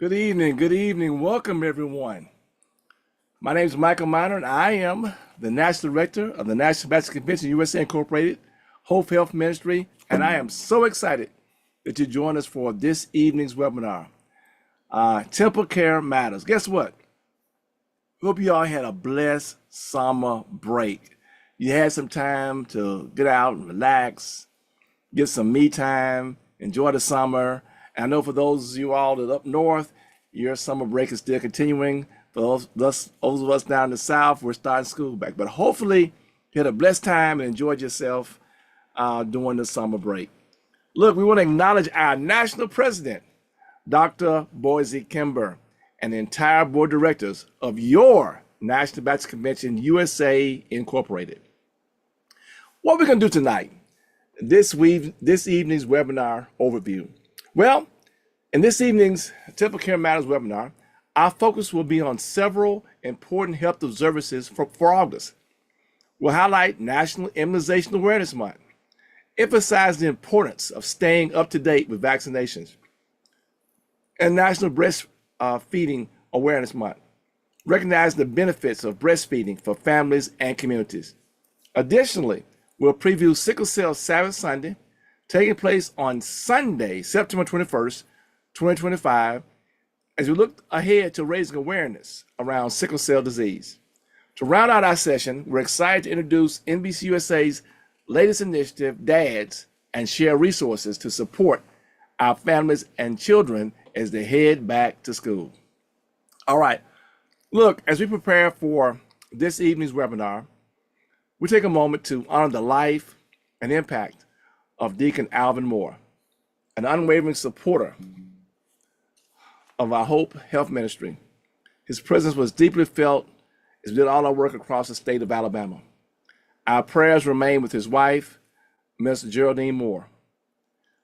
Good evening. Good evening. Welcome, everyone. My name is Michael Miner, and I am the National Director of the National Baptist Convention USA Incorporated, Hope Health Ministry, and I am so excited that you join us for this evening's webinar. TempleCare Matters. Guess what? Hope you all had a blessed summer break. You had some time to get out and relax, get some me time, enjoy the summer. And I know for those of you all that up north, your summer break is still continuing. For those of us down in the south, we're starting school back. But hopefully you had a blessed time and enjoyed yourself during the summer break. Look, we want to acknowledge our national president, Dr. Boise Kimber, and the entire board of directors of your National Baptist Convention USA Incorporated. What we're going to do tonight, this evening's webinar overview. Well, in this evening's TempleCare Matters webinar, our focus will be on several important health observances for August. We'll highlight National Immunization Awareness Month, emphasize the importance of staying up to date with vaccinations, and National Breastfeeding Awareness Month, recognize the benefits of breastfeeding for families and communities. Additionally, we'll preview Sickle Cell Sabbath Sunday, taking place on Sunday, September 21st, 2025, as we look ahead to raising awareness around sickle cell disease. To round out our session, we're excited to introduce NBCUSA's latest initiative, Dads, and share resources to support our families and children as they head back to school. All right, look, as we prepare for this evening's webinar, we take a moment to honor the life and impact of Deacon Alvin Moore, an unwavering supporter of our Hope Health Ministry. His presence was deeply felt as we did all our work across the state of Alabama. Our prayers remain with his wife, Ms. Geraldine Moore,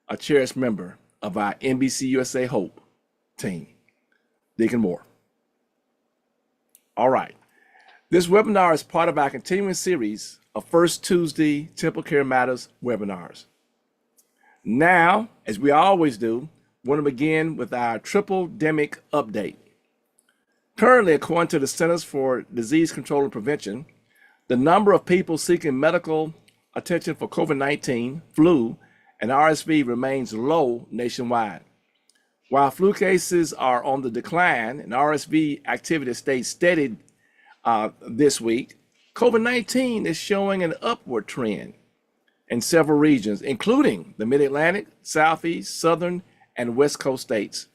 a cherished member of our NBC USA Hope team, Deacon Moore. All right, this webinar is part of our continuing series of First Tuesday TempleCare Matters webinars. Now, as we always do, we want to begin with our triple-demic update. Currently, according to the Centers for Disease Control and Prevention, the number of people seeking medical attention for COVID-19, flu, and RSV remains low nationwide. While flu cases are on the decline and RSV activity stays steady this week, COVID-19 is showing an upward trend in several regions, including the Mid-Atlantic, Southeast, Southern, and West Coast states.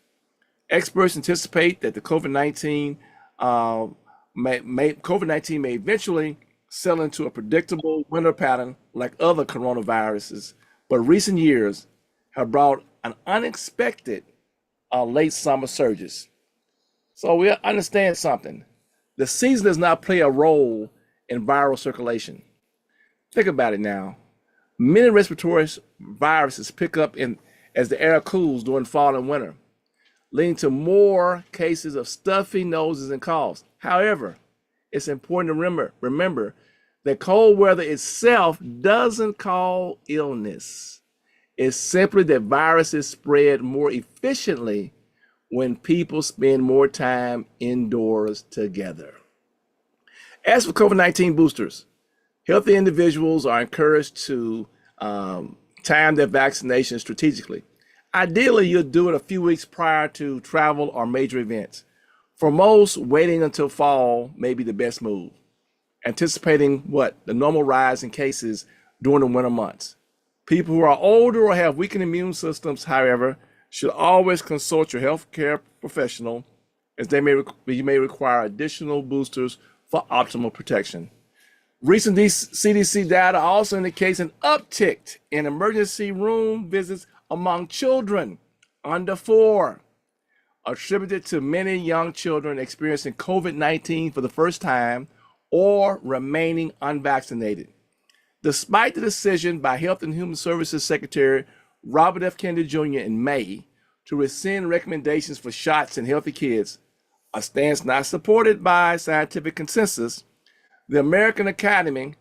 Experts anticipate that the COVID-19 may eventually settle into a predictable winter pattern like other coronaviruses, but recent years have brought an unexpected late summer surges. So we understand something. The season does not play a role in viral circulation. Think about it now. Many respiratory viruses pick up as the air cools during fall and winter, leading to more cases of stuffy noses and coughs. However, it's important to remember that cold weather itself doesn't cause illness. It's simply that viruses spread more efficiently when people spend more time indoors together. As for COVID-19 boosters, healthy individuals are encouraged to time their vaccination strategically. Ideally, you'll do it a few weeks prior to travel or major events. For most, waiting until fall may be the best move, anticipating the normal rise in cases during the winter months. People who are older or have weakened immune systems, however, should always consult your healthcare professional, as you may require additional boosters for optimal protection. Recent CDC data also indicates an uptick in emergency room visits among children under 4, attributed to many young children experiencing COVID-19 for the first time or remaining unvaccinated. Despite the decision by Health and Human Services Secretary Robert F. Kennedy Jr. in May to rescind recommendations for shots in healthy kids, a stance not supported by scientific consensus, the American Academy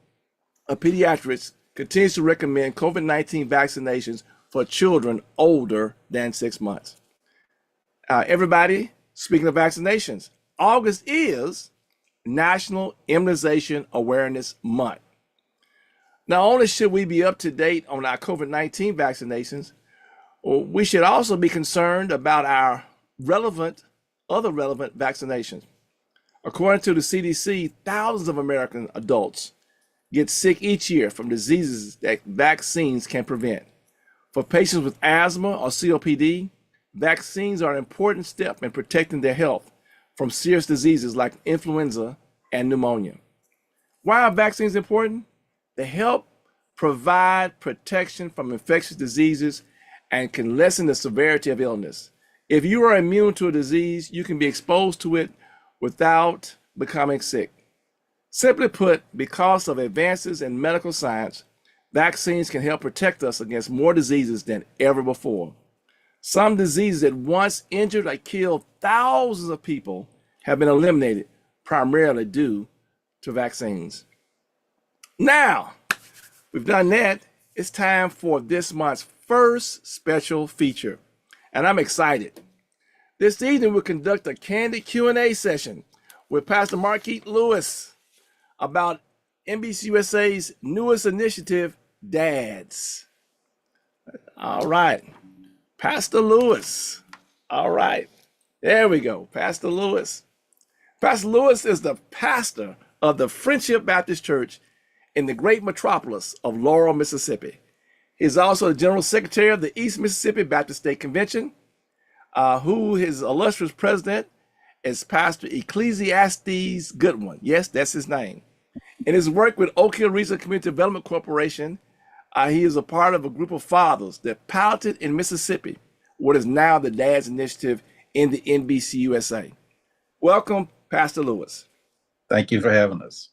of Pediatrics continues to recommend COVID-19 vaccinations for children older than 6 months. Everybody, speaking of vaccinations, August is National Immunization Awareness Month. Not only should we be up to date on our COVID-19 vaccinations, we should also be concerned about our other relevant vaccinations. According to the CDC, thousands of American adults get sick each year from diseases that vaccines can prevent. For patients with asthma or COPD, vaccines are an important step in protecting their health from serious diseases like influenza and pneumonia. Why are vaccines important? They help provide protection from infectious diseases and can lessen the severity of illness. If you are immune to a disease, you can be exposed to it without becoming sick. Simply put, because of advances in medical science, vaccines can help protect us against more diseases than ever before. Some diseases that once injured or killed thousands of people have been eliminated primarily due to vaccines. Now, we've done that. It's time for this month's first special feature, and I'm excited. This evening, we'll conduct a candid Q&A session with Pastor Marquette Lewis about NBCUSA's newest initiative, Dads. All right, Pastor Lewis. All right, there we go, Pastor Lewis. Pastor Lewis is the pastor of the Friendship Baptist Church in the great metropolis of Laurel, Mississippi. He's also the General Secretary of the East Mississippi Baptist State Convention, who his illustrious president is Pastor Ecclesiastes Goodwin. Yes, that's his name. In his work with Oak Hill Regional Community Development Corporation, he is a part of a group of fathers that piloted in Mississippi what is now the Dads Initiative in the NBCUSA. Welcome, Pastor Lewis. Thank you for having us.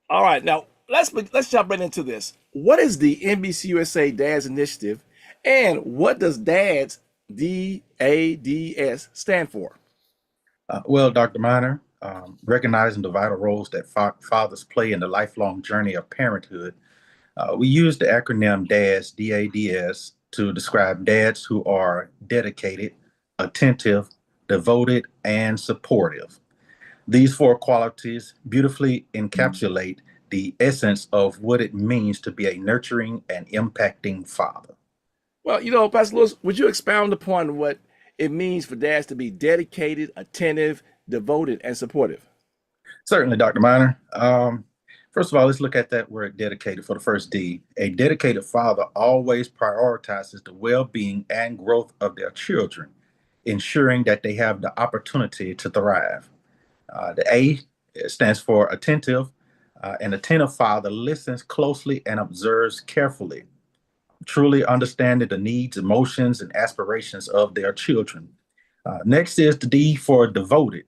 All right, now let's jump right into this. What is the NBCUSA Dads Initiative, and what does Dads, D-A-D-S, stand for? Well, Dr. Miner, recognizing the vital roles that fathers play in the lifelong journey of parenthood, we use the acronym DADS, D-A-D-S, to describe dads who are dedicated, attentive, devoted, and supportive. These four qualities beautifully encapsulate the essence of what it means to be a nurturing and impacting father. Well, Pastor Lewis, would you expound upon what it means for dads to be dedicated, attentive, devoted, and supportive? Certainly, Dr. Miner. First of all, let's look at that word dedicated for the first D. A dedicated father always prioritizes the well-being and growth of their children, ensuring that they have the opportunity to thrive. The A stands for attentive. An attentive father listens closely and observes carefully, truly understanding the needs, emotions, and aspirations of their children. Next is the D for devoted.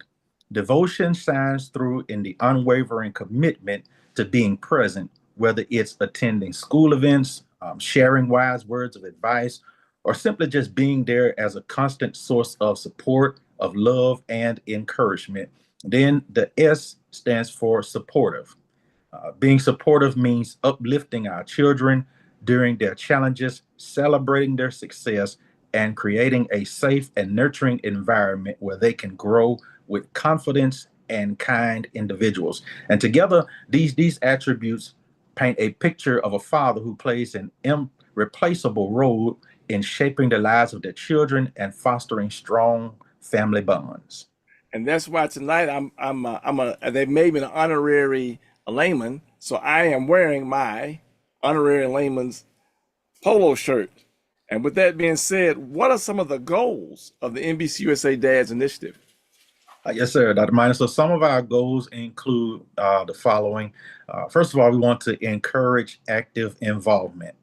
Devotion shines through in the unwavering commitment to being present, whether it's attending school events, sharing wise words of advice, or simply just being there as a constant source of support, of love, and encouragement. Then the S stands for supportive. Being supportive means uplifting our children during their challenges, celebrating their success, and creating a safe and nurturing environment where they can grow with confidence and kind individuals. And together, these attributes paint a picture of a father who plays an irreplaceable role in shaping the lives of their children and fostering strong family bonds. And that's why tonight they made me an honorary layman, so I am wearing my honorary layman's polo shirt. And with that being said, what are some of the goals of the NBCUSA Dads Initiative? Yes, sir, Dr. Miner. So some of our goals include the following. First of all, we want to encourage active involvement.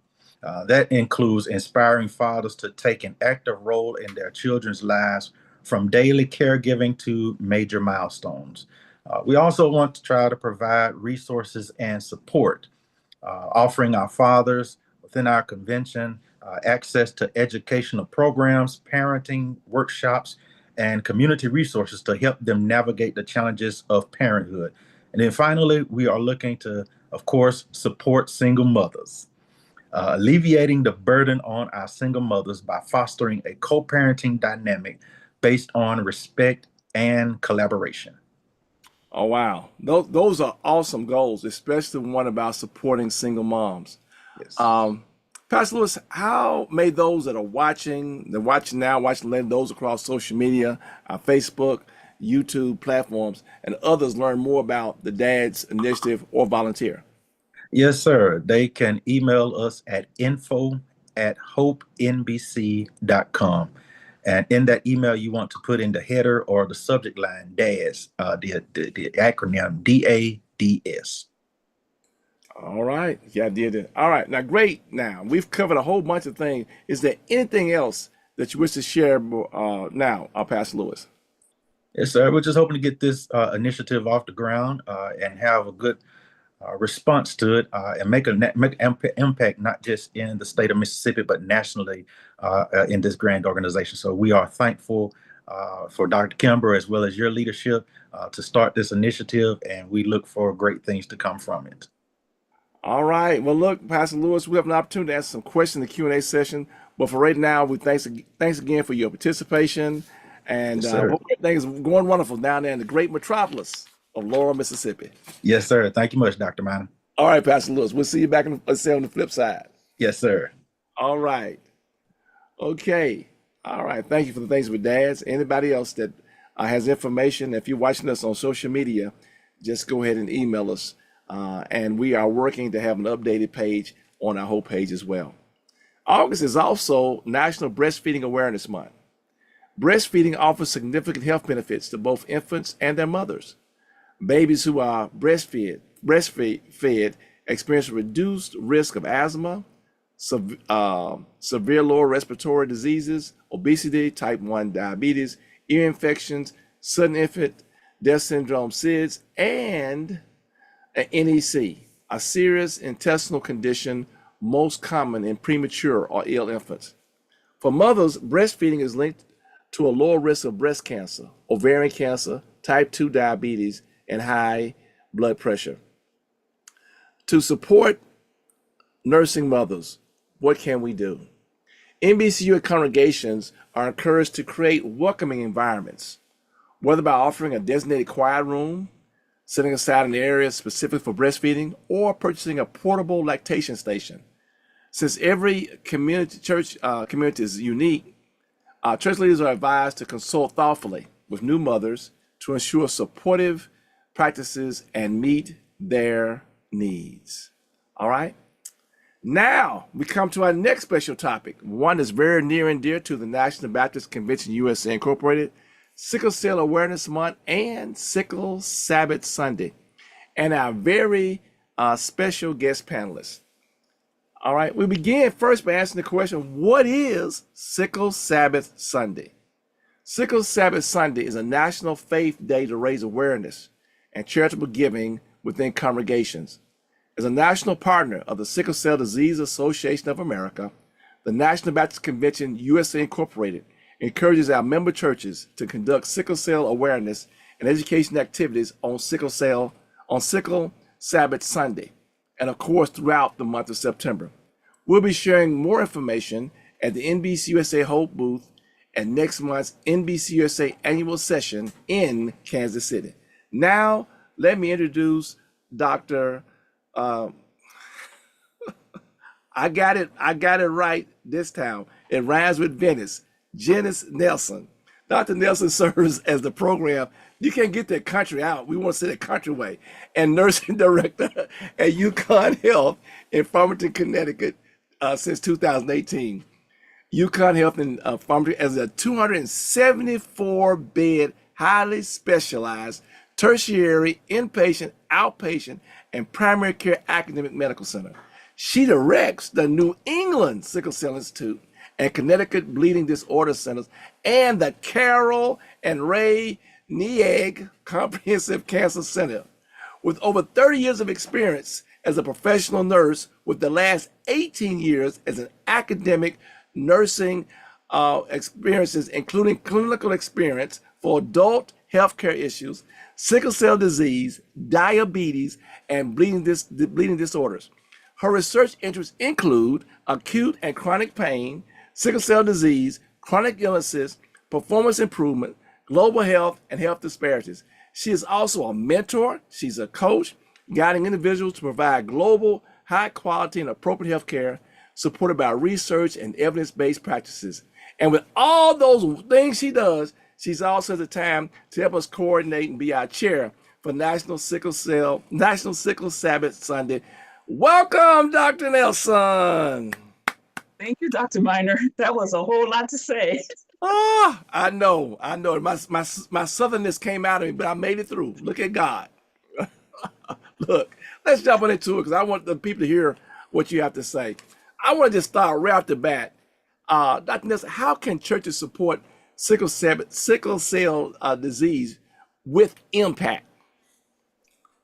That includes inspiring fathers to take an active role in their children's lives, from daily caregiving to major milestones. We also want to try to provide resources and support, offering our fathers within our convention access to educational programs, parenting workshops, and community resources to help them navigate the challenges of parenthood. And then finally, we are looking to, of course, support single mothers, alleviating the burden on our single mothers by fostering a co-parenting dynamic based on respect and collaboration. Oh, wow. Those are awesome goals, especially one about supporting single moms. Yes. Um, Pastor Lewis, how may those that are watching, they're watching now, watching later, those across social media, Facebook, YouTube platforms, and others learn more about the Dad's Initiative or volunteer? Yes, sir. They can email us at info@hopenbc.com. And in that email, you want to put in the header or the subject line DADS, the acronym DADS. All right. Yeah, I did it. All right. Now, great. Now, we've covered a whole bunch of things. Is there anything else that you wish to share now, Pastor Lewis? Yes, sir. We're just hoping to get this initiative off the ground and have a good response to it and make impact not just in the state of Mississippi but nationally in this grand organization. So we are thankful for Dr. Kimber as well as your leadership to start this initiative, and we look for great things to come from it. All right. Well, look, Pastor Lewis, we have an opportunity to ask some questions in the Q&A session. But for right now, we thanks again for your participation, and Yes, sir. hope everything is going wonderful down there in the great metropolis of Laurel, Mississippi. Yes, sir. Thank you much, Dr. Minor. All right, Pastor Lewis. We'll see you back on the flip side. Yes, sir. All right. Okay. All right. Thank you for the things with dads. Anybody else that has information, if you're watching us on social media, just go ahead and email us. And we are working to have an updated page on our whole page as well. August is also National Breastfeeding Awareness Month. Breastfeeding offers significant health benefits to both infants and their mothers. Babies who are breastfed experience reduced risk of asthma, severe lower respiratory diseases, obesity, type 1 diabetes, ear infections, sudden infant death syndrome, SIDS, and an NEC, a serious intestinal condition most common in premature or ill infants. For mothers, breastfeeding is linked to a lower risk of breast cancer, ovarian cancer, type 2 diabetes, and high blood pressure. To support nursing mothers, what can we do? NBCUSA congregations are encouraged to create welcoming environments, whether by offering a designated quiet room, setting aside an area specific for breastfeeding, or purchasing a portable lactation station. Since every community is unique, church leaders are advised to consult thoughtfully with new mothers to ensure supportive practices and meet their needs. All right. Now we come to our next special topic, one that's very near and dear to the National Baptist Convention USA Incorporated, Sickle Cell Awareness Month and Sickle Sabbath Sunday, and our very special guest panelists. All right, we begin first by answering the question, what is Sickle Sabbath Sunday? Sickle Sabbath Sunday is a national faith day to raise awareness and charitable giving within congregations. As a national partner of the Sickle Cell Disease Association of America, the National Baptist Convention USA Incorporated encourages our member churches to conduct sickle cell awareness and education activities on Sickle Sabbath Sunday, and of course throughout the month of September. We'll be sharing more information at the NBCUSA Hope booth at next month's NBCUSA annual session in Kansas City. Now, let me introduce Dr. I got it right this time. It rhymes with Venice. Janice Nelson. Dr. Nelson serves as the program. You can't get that country out. We want to say that country way. And nursing director at UConn Health in Farmington, Connecticut since 2018. UConn Health and Farmington as a 274-bed, highly specialized tertiary, inpatient, outpatient, and primary care academic medical center. She directs the New England Sickle Cell Institute and Connecticut Bleeding Disorder Centers and the Carol and Ray Niag Comprehensive Cancer Center. With over 30 years of experience as a professional nurse, with the last 18 years as an academic nursing experiences, including clinical experience for adult healthcare issues, sickle cell disease, diabetes, and bleeding disorders. Her research interests include acute and chronic pain, sickle cell disease, chronic illnesses, performance improvement, global health, and health disparities. She is also a mentor. She's a coach, guiding individuals to provide global, high quality, and appropriate health care supported by research and evidence-based practices. And with all those things she does, she's also at the time to help us coordinate and be our chair for National Sickle Sabbath Sunday. Welcome, Dr. Nelson. Thank you, Dr. Miner. That was a whole lot to say. Oh, I know. My southernness came out of me, but I made it through. Look at God. Look, let's jump into it because I want the people to hear what you have to say. I want to just start right off the bat. Dr. Nelson, how can churches support sickle cell disease with impact?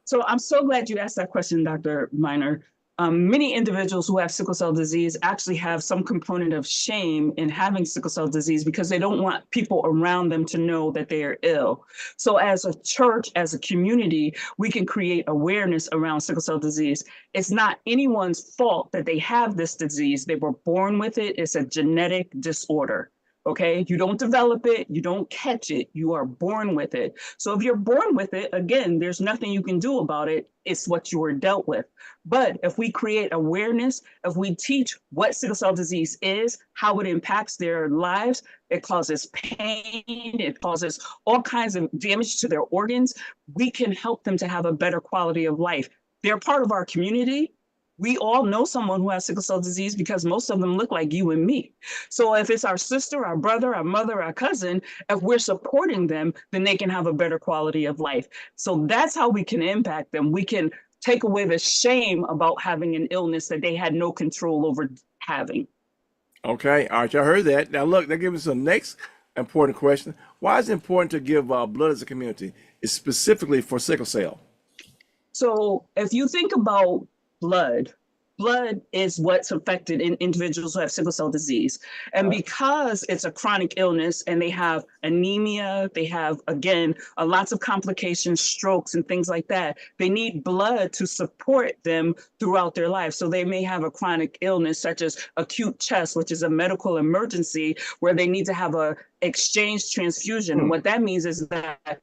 So I'm so glad you asked that question, Dr. Miner. Many individuals who have sickle cell disease actually have some component of shame in having sickle cell disease because they don't want people around them to know that they are ill. So as a church, as a community, we can create awareness around sickle cell disease. It's not anyone's fault that they have this disease. They were born with it. It's a genetic disorder. Okay, you don't develop it, you don't catch it, you are born with it. So if you're born with it, again, there's nothing you can do about it. It's what you were dealt with. But if we create awareness, if we teach what sickle cell disease is, how it impacts their lives, it causes pain, it causes all kinds of damage to their organs, we can help them to have a better quality of life. They're part of our community. We all know someone who has sickle cell disease because most of them look like you and me. So if it's our sister, our brother, our mother, our cousin, if we're supporting them, then they can have a better quality of life. So that's how we can impact them. We can take away the shame about having an illness that they had no control over having. Okay, all right, y'all heard that. Now look, that gives us the next important question. Why is it important to give blood as a community? It's specifically for sickle cell. So if you think about blood is what's affected in individuals who have sickle cell disease. And because it's a chronic illness and they have anemia, they have, again, lots of complications, strokes and things like that, they need blood to support them throughout their life. So they may have a chronic illness such as acute chest, which is a medical emergency where they need to have a exchange transfusion. And what that means is that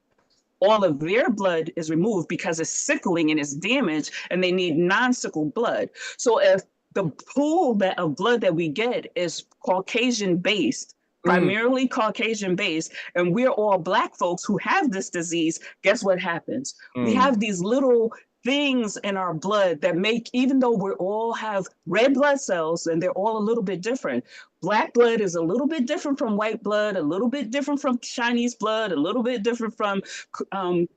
all of their blood is removed because it's sickling and it's damaged and they need non-sickle blood. So if the pool of blood that we get is Caucasian based, primarily Caucasian based, and we're all Black folks who have this disease, guess what happens? We have these little things in our blood that make, even though we all have red blood cells and they're all a little bit different, Black blood is a little bit different from white blood, a little bit different from Chinese blood, a little bit different from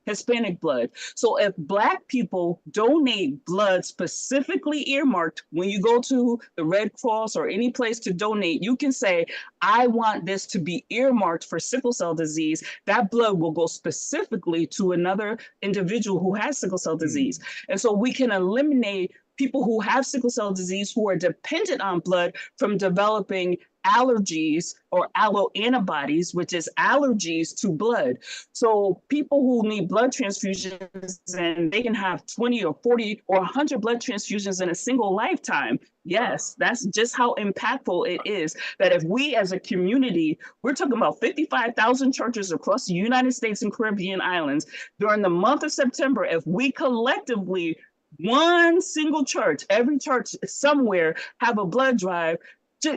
Hispanic blood. So if Black people donate blood specifically earmarked, when you go to the Red Cross or any place to donate, you can say, I want this to be earmarked for sickle cell disease. That blood will go specifically to another individual who has sickle cell disease. And so we can eliminate people who have sickle cell disease who are dependent on blood from developing allergies or alloantibodies, which is allergies to blood. So people who need blood transfusions and they can have 20 or 40 or 100 blood transfusions in a single lifetime. Yes, that's just how impactful it is that if we as a community, we're talking about 55,000 churches across the United States and Caribbean islands during the month of September, if we collectively one single church, every church somewhere have a blood drive.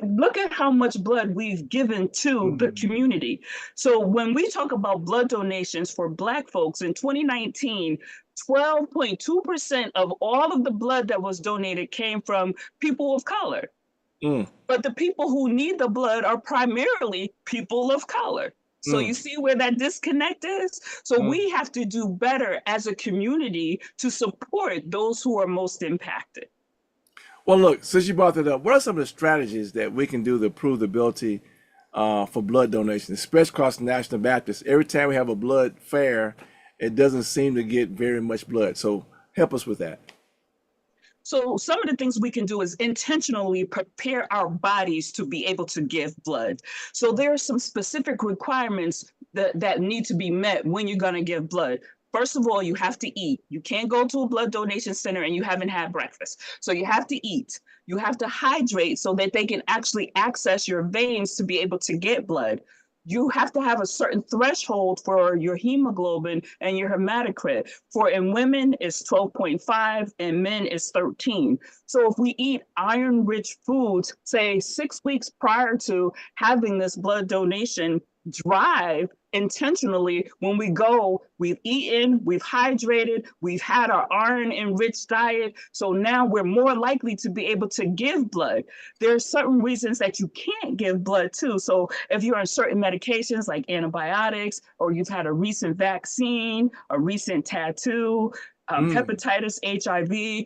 Look at how much blood we've given to the community. So when we talk about blood donations for Black folks in 2019, 12.2% of all of the blood that was donated came from people of color. But the people who need the blood are primarily people of color. So you see where that disconnect is? So we have to do better as a community to support those who are most impacted. Well, look, since you brought that up, what are some of the strategies that we can do to improve the ability for blood donation, especially across the National Baptist? Every time we have a blood fair, it doesn't seem to get very much blood. So help us with that. So some of the things we can do is intentionally prepare our bodies to be able to give blood. So there are some specific requirements that need to be met when you're going to give blood. First of all, you have to eat. You can't go to a blood donation center and you haven't had breakfast. So you have to eat. You have to hydrate so that they can actually access your veins to be able to get blood. you have to have a certain threshold for your hemoglobin and your hematocrit. For in women, it's 12.5 and men is 13. So if we eat iron-rich foods, say 6 weeks prior to having this blood donation drive intentionally, when we go, we've eaten, we've hydrated, we've had our iron-enriched diet. So now we're more likely to be able to give blood. There are certain reasons that you can't give blood too. So if you're on certain medications like antibiotics, or you've had a recent vaccine, a recent tattoo, hepatitis, HIV,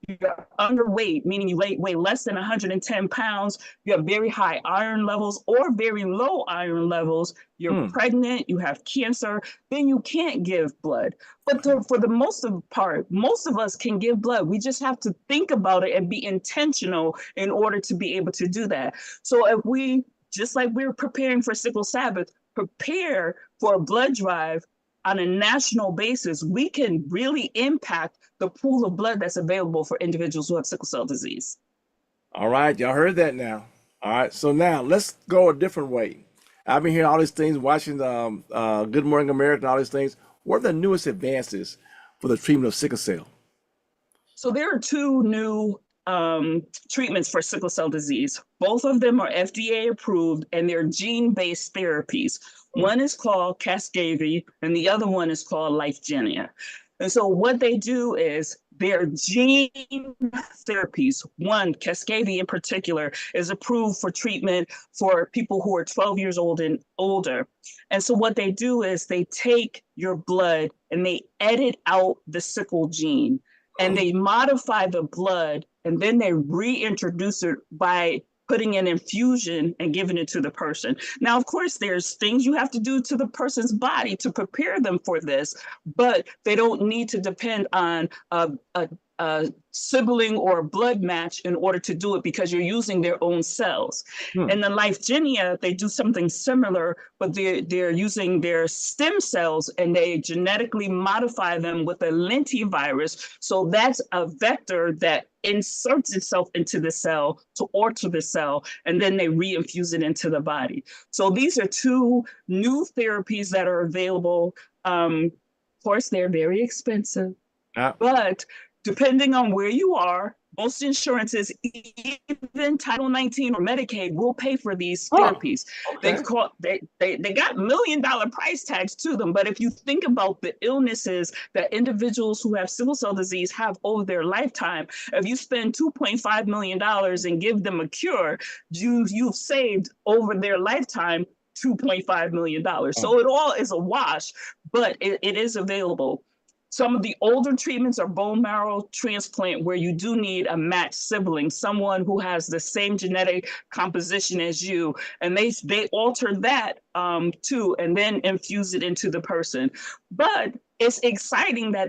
you're underweight, meaning you weigh less than 110 pounds, you have very high iron levels or very low iron levels, you're pregnant, you have cancer, then you can't give blood. But for the most of part, most of us can give blood. We just have to think about it and be intentional in order to be able to do that. So if we, just like we're preparing for Sickle Sabbath, prepare for a blood drive on a national basis, we can really impact the pool of blood that's available for individuals who have sickle cell disease. All right, y'all heard that now. All right, so now let's go a different way. I've been hearing all these things, watching Good Morning America and all these things. What are the newest advances for the treatment of sickle cell? So there are two new treatments for sickle cell disease. Both of them are FDA approved and they're gene-based therapies. One is called Casgevy and the other one is called Lyfgenia. And so what they do is they're gene therapies. One, Casgevy in particular, is approved for treatment for people who are 12 years old and older. And so what they do is they take your blood and they edit out the sickle gene and they modify the blood and then they reintroduce it by putting an infusion and giving it to the person. Now, of course, there's things you have to do to the person's body to prepare them for this, but they don't need to depend on a sibling or a blood match in order to do it because you're using their own cells. In the Lyfgenia, they do something similar, but they're using their stem cells and they genetically modify them with a lentivirus. So that's a vector that inserts itself into the cell to alter the cell, and then they reinfuse it into the body. So these are two new therapies that are available. Of course, they're very expensive, but depending on where you are, most insurances, even Title 19 or Medicaid, will pay for these therapies. They got $1 million price tags to them, but if you think about the illnesses that individuals who have sickle cell disease have over their lifetime, if you spend $2.5 million and give them a cure, you've saved over their lifetime $2.5 million. So it all is a wash, but it is available. Some of the older treatments are bone marrow transplant, where you do need a matched sibling, someone who has the same genetic composition as you, and they alter that too, and then infuse it into the person. But it's exciting that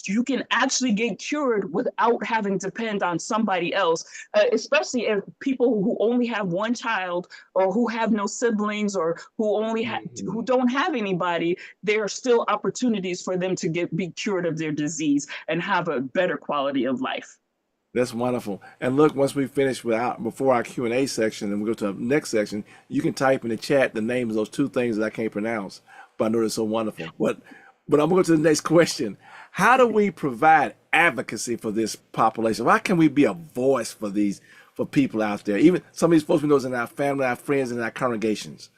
you can actually get cured without having to depend on somebody else, especially if people who only have one child or who have no siblings or who don't have anybody. There are still opportunities for them to be cured of their disease and have a better quality of life. That's wonderful. And look, once we finish before our Q&A section and we go to the next section, you can type in the chat the names of those two things that I can't pronounce, but I know they're so wonderful. But I'm going to go to the next question. How do we provide advocacy for this population? Why can we be a voice for people out there? Even some of these folks we know in our family, our friends, and our congregations.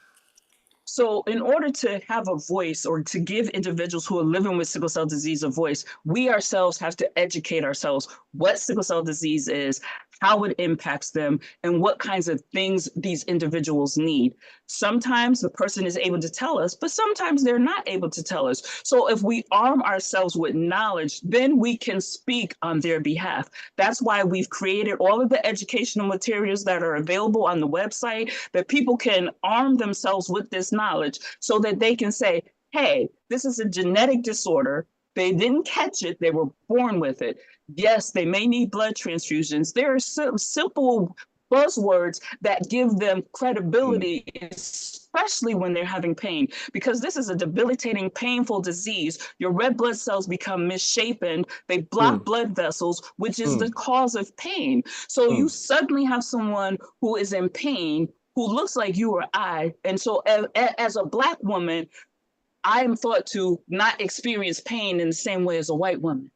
So in order to have a voice or to give individuals who are living with sickle cell disease a voice, we ourselves have to educate ourselves what sickle cell disease is, how it impacts them, and what kinds of things these individuals need. Sometimes the person is able to tell us, but sometimes they're not able to tell us. So if we arm ourselves with knowledge, then we can speak on their behalf. That's why we've created all of the educational materials that are available on the website, that people can arm themselves with this knowledge so that they can say, hey, this is a genetic disorder. They didn't catch it. They were born with it. Yes, they may need blood transfusions. There are some simple buzzwords that give them credibility, especially when they're having pain, because this is a debilitating, painful disease. Your red blood cells become misshapen. They block blood vessels, which is the cause of pain. So you suddenly have someone who is in pain, who looks like you or I. And so as a Black woman, I am thought to not experience pain in the same way as a white woman.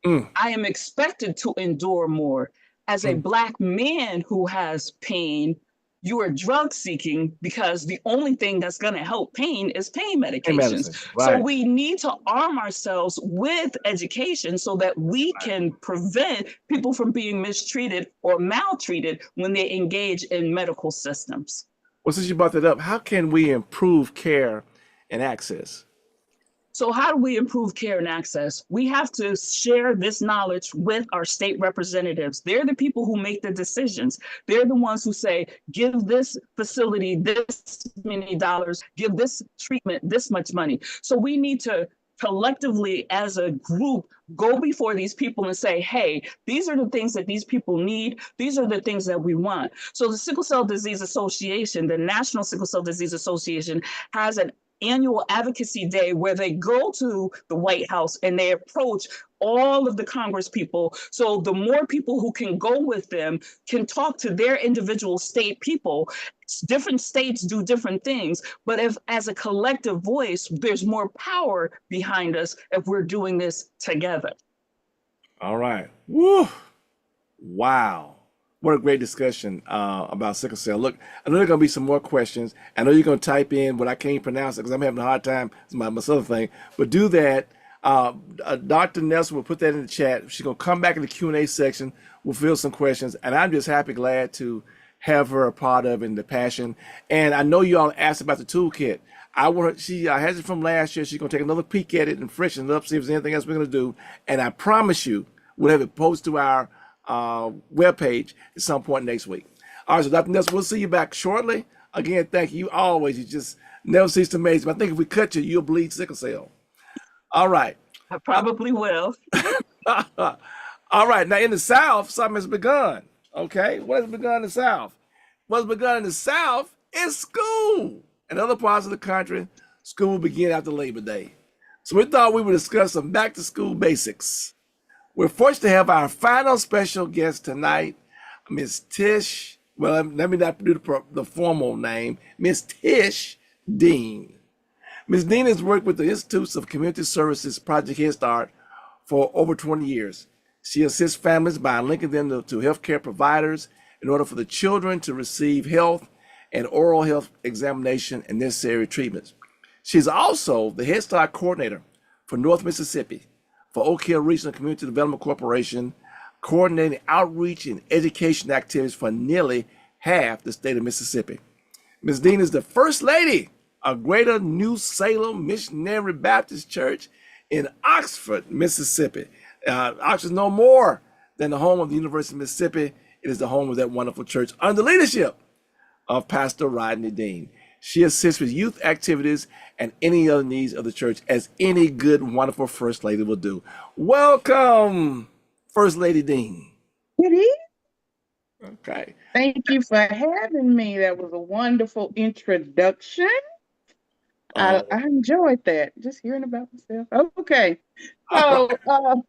Mm, I am expected to endure more. As a mm. Black man who has pain, you are drug seeking because the only thing that's going to help pain is pain Pain medications. medicine. So Right. we need to arm ourselves with education so that we can prevent people from being mistreated or maltreated when they engage in medical systems. Well, since you brought that up, how can we improve care and access? So how do we improve care and access? We have to share this knowledge with our state representatives. They're the people who make the decisions. They're the ones who say, give this facility this many dollars, give this treatment this much money. So we need to collectively as a group go before these people and say, hey, these are the things that these people need. These are the things that we want. So the Sickle Cell Disease Association, the National Sickle Cell Disease Association, has an annual advocacy day where they go to the White House and they approach all of the Congress people. So the more people who can go with them can talk to their individual state people. Different states do different things, but if as a collective voice, there's more power behind us if we're doing this together. All right. Woo. Wow. What a great discussion about sickle cell. Look, I know there are going to be some more questions. I know you're going to type in what I can't pronounce it because I'm having a hard time. It's my southern thing. But do that. Dr. Nelson will put that in the chat. She's going to come back in the Q&A section. We'll fill some questions. And I'm just glad to have her a part of in the passion. And I know you all asked about the toolkit. She has it from last year. She's going to take another peek at it and freshen it up, see if there's anything else we're going to do. And I promise you, we'll have it posted to our webpage at some point next week. All right, so Dr. Nelson, we'll see you back shortly. Again, thank you always. You just never cease to amaze me. I think if we cut you, you'll bleed sickle cell. All right. I probably will. All right. Now in the South, something has begun. Okay. What has begun in the South? What's begun in the South is school. In other parts of the country, school will begin after Labor Day. So we thought we would discuss some back to school basics. We're fortunate to have our final special guest tonight, Miss Tish. Well, let me not do the formal name, Miss Tish Dean. Ms. Dean has worked with the Institutes of Community Services Project Head Start for over 20 years. She assists families by linking them to healthcare providers in order for the children to receive health and oral health examination and necessary treatments. She's also the Head Start coordinator for North Mississippi for Oak Hill Regional Community Development Corporation, coordinating outreach and education activities for nearly half the state of Mississippi. Ms. Dean is the First Lady of Greater New Salem Missionary Baptist Church in Oxford, Mississippi. Oxford is no more than the home of the University of Mississippi. It is the home of that wonderful church under the leadership of Pastor Rodney Dean. She assists with youth activities and any other needs of the church, as any good, wonderful First Lady will do. Welcome, First Lady Dean. Good evening. Okay. Thank you for having me. That was a wonderful introduction. I enjoyed that. Just hearing about myself. Okay. So, all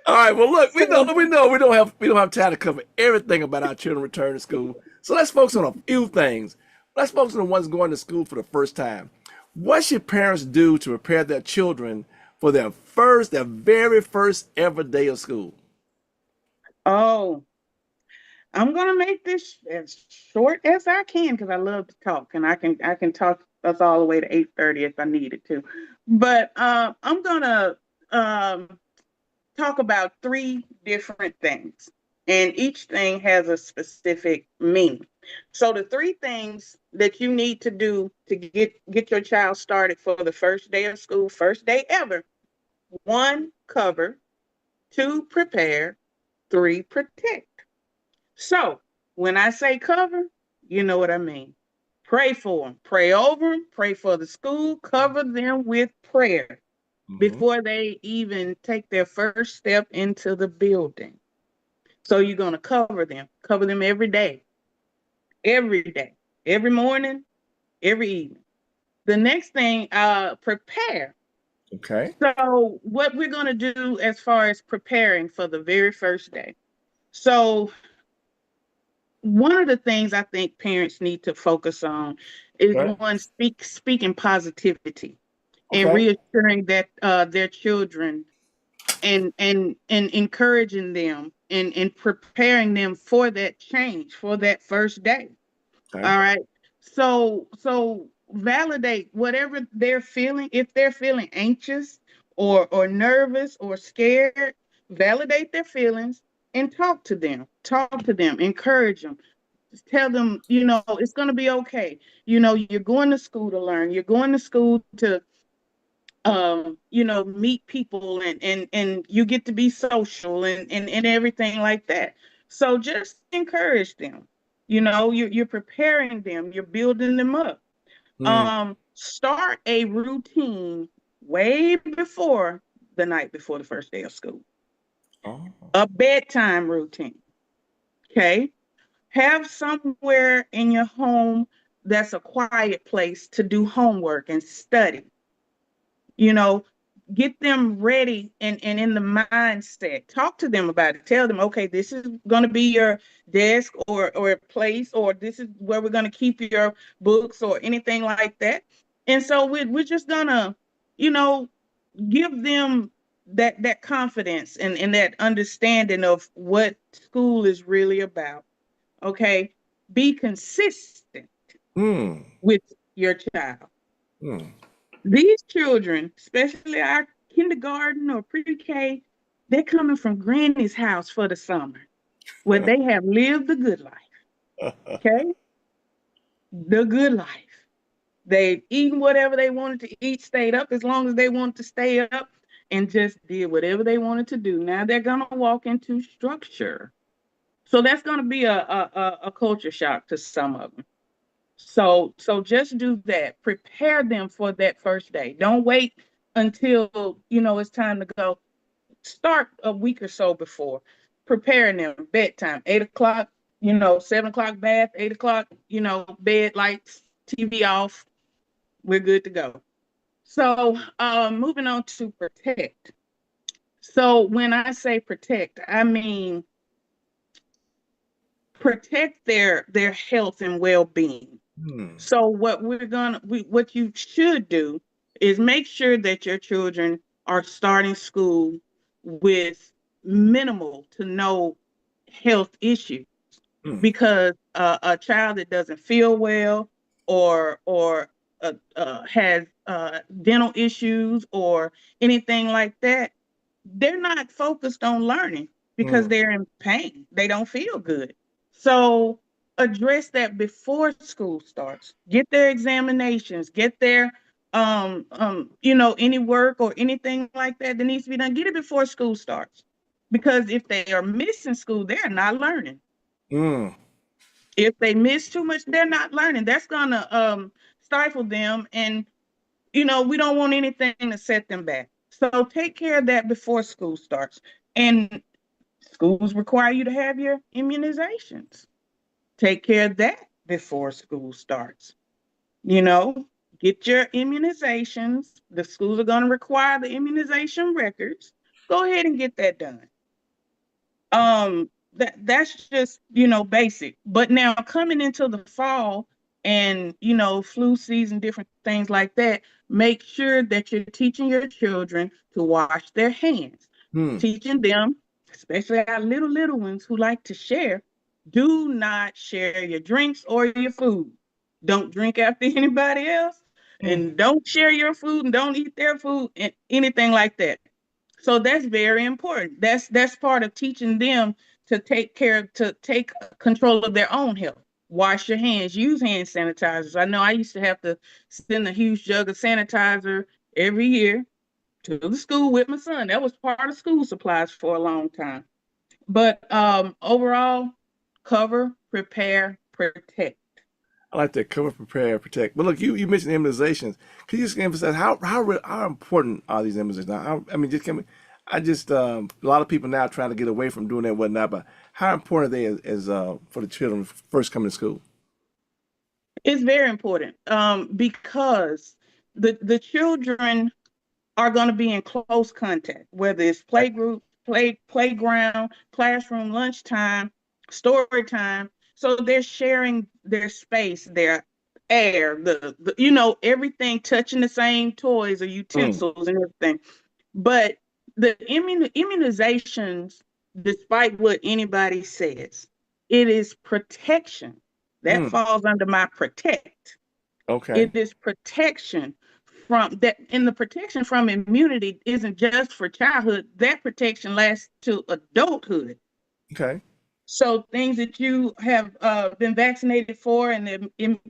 right. Well, look, we know we don't have time to cover everything about our children returning to school. So let's focus on a few things. Let's focus on the ones going to school for the first time. What should parents do to prepare their children for their very first ever day of school? oh, I'm gonna make this as short as I can because I love to talk, and I can talk us all the way to 8:30 if I needed to. But I'm gonna talk about 3 different things, and each thing has a specific meaning. So the 3 things that you need to do to get your child started for the first day of school, first day ever: 1, cover; 2, prepare; 3, protect. So when I say cover, you know what I mean. Pray for them, pray over them, pray for the school, cover them with prayer before they even take their first step into the building. So you're going to cover them every day, every morning, every evening. The next thing, prepare. Okay. So what we're going to do as far as preparing for the very first day. So one of the things I think parents need to focus on is Okay. one, speaking positivity and Okay. reassuring that their children and encouraging them and preparing them for that change, for that first day. Okay. All right. So validate whatever they're feeling. If they're feeling anxious or nervous or scared, validate their feelings and talk to them. Talk to them, encourage them. Just tell them, it's going to be okay. You're going to school to learn. You're going to school to meet people and you get to be social and everything like that. So just encourage them. You're preparing them, you're building them up. Hmm. Start a routine way before the night before the first day of school. Oh. A bedtime routine. Okay. Have somewhere in your home that's a quiet place to do homework and study. you know get them ready and in the mindset. Talk to them about it. Tell them, okay, this is going to be your desk or place, or this is where we're going to keep your books or anything like that. And so we're just going to you know give them that confidence and that understanding of what school is really about. Okay, be consistent Hmm. with your child. Hmm. These children, especially our kindergarten or pre-K, they're coming from granny's house for the summer where they have lived the good life. Okay? The good life. They've eaten whatever they wanted to eat, stayed up as long as they wanted to stay up, and just did whatever they wanted to do. Now they're going to walk into structure. So that's going to be a culture shock to some of them. So just do that. Prepare them for that first day. Don't wait until it's time to go. Start a week or so before. Preparing them. Bedtime, 8 o'clock, 7 o'clock bath, 8 o'clock, bed, lights, TV off. We're good to go. So moving on to protect. So when I say protect, I mean protect their health and well-being. Hmm. So what you should do is make sure that your children are starting school with minimal to no health issues, Hmm. because a child that doesn't feel well or has dental issues or anything like that, they're not focused on learning because Hmm. they're in pain. They don't feel good. So address that before school starts. Get their examinations, get their any work or anything like that needs to be done. Get it before school starts. Because if they are missing school, they're not learning. Hmm. If they miss too much, they're not learning. That's gonna stifle them, and we don't want anything to set them back. So take care of that before school starts. And schools require you to have your immunizations. Take care of that before school starts. You know, get your immunizations. The schools are going to require the immunization records. Go ahead and get that done. That's just basic. But now coming into the fall and flu season, different things like that, make sure that you're teaching your children to wash their hands. Hmm. Teaching them, especially our little ones who like to share, do not share your drinks or your food. Don't drink after anybody else, Hmm. and don't share your food and don't eat their food and anything like that. So that's very important. That's part of teaching them to take control of their own health. Wash your hands, use hand sanitizers. I know I used to have to send a huge jug of sanitizer every year to the school with my son. That was part of school supplies for a long time. But overall, cover, prepare, protect. I like that: cover, prepare, protect. But look, you mentioned immunizations. Could you just emphasize how important are these immunizations? Now, I mean, I just a lot of people now trying to get away from doing that and whatnot. But how important are they as for the children first coming to school? It's very important because the children are going to be in close contact, whether it's playgroup, playground, classroom, lunchtime, story time. So they're sharing their space, their air, the everything, touching the same toys or utensils and everything. But the immunizations, despite what anybody says, it is protection. That falls under my protect. Okay. It is protection from that, and the protection from immunity isn't just for childhood. That protection lasts to adulthood. Okay. So things that you have been vaccinated for and the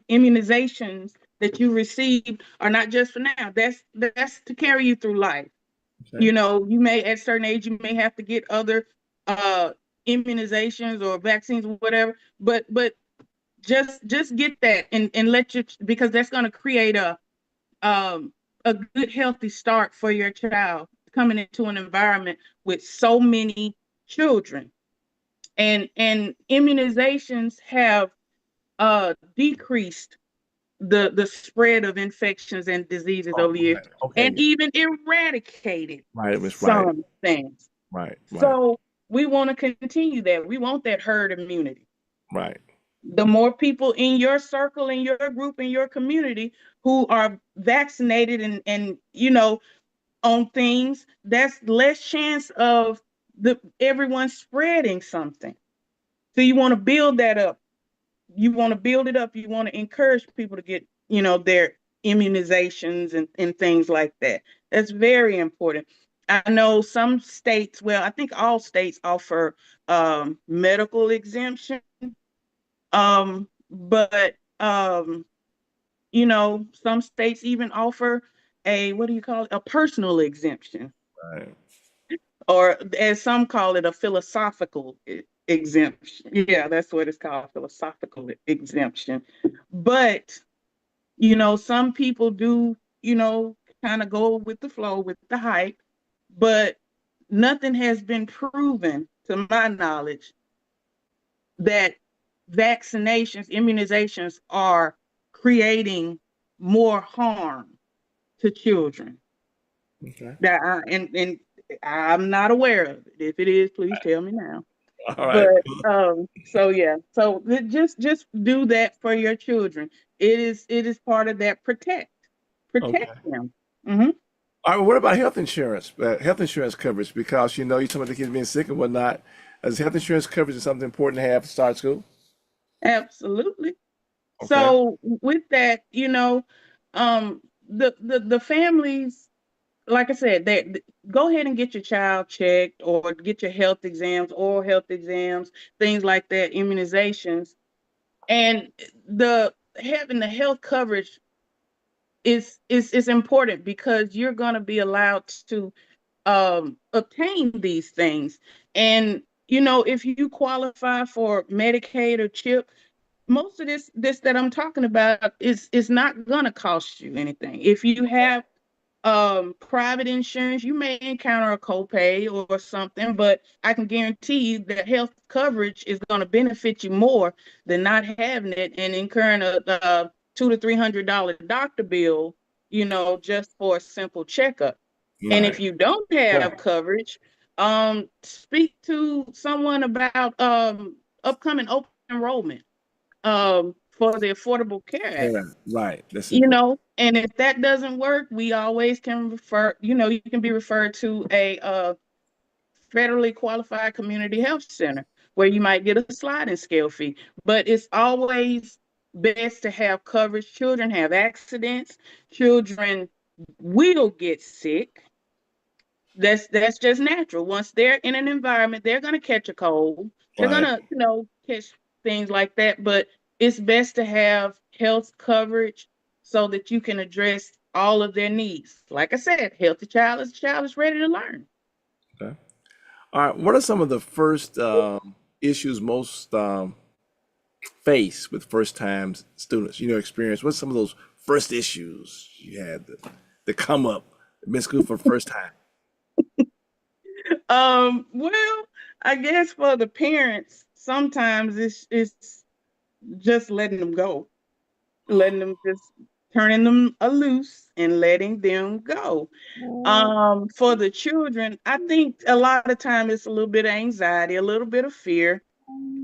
immunizations that you received are not just for now. That's to carry you through life. Okay. You may at a certain age you may have to get other immunizations or vaccines or whatever, but just get that and let you, because that's going to create a good healthy start for your child coming into an environment with so many children. And immunizations have decreased the spread of infections and diseases over the years, Okay. and even eradicated Right. It was some things. Right. So we want to continue that. We want that herd immunity. Right. The more people in your circle, in your group, in your community who are vaccinated and on things, that's less chance of everyone spreading something. So you want to build that up. You want to build it up. You want to encourage people to get, their immunizations and things like that. That's very important. I know some states, well, I think all states offer medical exemption. But some states even offer what do you call it? A personal exemption. Right. Or as some call it, a philosophical exemption. Yeah, that's what it's called, philosophical exemption. But, some people do, kind of go with the flow, with the hype, but nothing has been proven, to my knowledge, that vaccinations, immunizations are creating more harm to children. Okay. And I'm not aware of it. If it is, please tell me now. All right. But so just do that for your children. It is part of that protect them. Mm-hmm. All right. What about health insurance? Health insurance coverage, because you talking about the kids being sick and whatnot. Is health insurance coverage something important to have to start school? Absolutely. Okay. So with that, the families, like I said, go ahead and get your child checked or get your health exams, oral health exams, things like that, immunizations. And having the health coverage is important, because you're going to be allowed to obtain these things. And if you qualify for Medicaid or CHIP, most of this that I'm talking about is not going to cost you anything. If you have private insurance, you may encounter a copay or something, but I can guarantee you that health coverage is going to benefit you more than not having it and incurring a $200 to $300 doctor bill, just for a simple checkup. And if Right. you don't have coverage, speak to someone about upcoming open enrollment for the Affordable Care Act. Yeah. Right. That's it. And if that doesn't work, we always can you can be referred to a federally qualified community health center where you might get a sliding scale fee. But it's always best to have coverage. Children have accidents. Children will get sick. That's just natural. Once they're in an environment, they're going to catch a cold. They're going Right. to, catch things like that. But it's best to have health coverage so that you can address all of their needs. Like I said, healthy child is ready to learn. Okay. All right. What are some of the first issues most face with first time students? Experience. What's some of those first issues you had that come up in school for the first time? Well, I guess for the parents, sometimes it's just letting them go, letting them just turning them loose and letting them go. For the children, I think a lot of time it's a little bit of anxiety, a little bit of fear.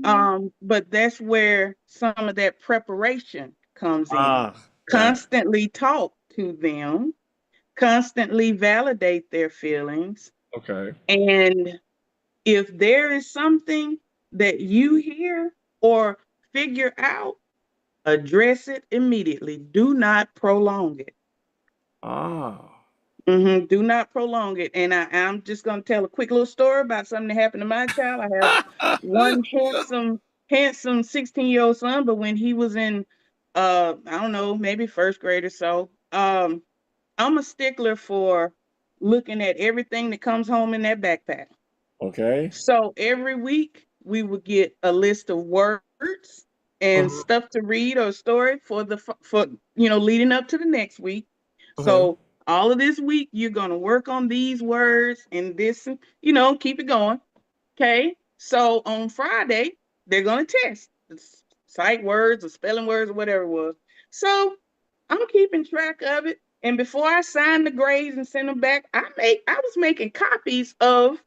But that's where some of that preparation comes in. Got it. Constantly talk to them, constantly validate their feelings. Okay. And if there is something that you hear or figure out, address it immediately. Do not prolong it. Ah. Do not prolong it. And I'm just going to tell a quick little story about something that happened to my child. I have one handsome 16-year-old son, but when he was in, I don't know, maybe first grade or so, I'm a stickler for looking at everything that comes home in that backpack. Okay. So every week we would get a list of words and Uh-huh. stuff to read or story for leading up to the next week. Uh-huh. So all of this week you're gonna work on these words and this, keep it going. Okay. So on Friday they're gonna test the sight words or spelling words or whatever it was. So I'm keeping track of it. And before I sign the grades and send them back, I was making copies of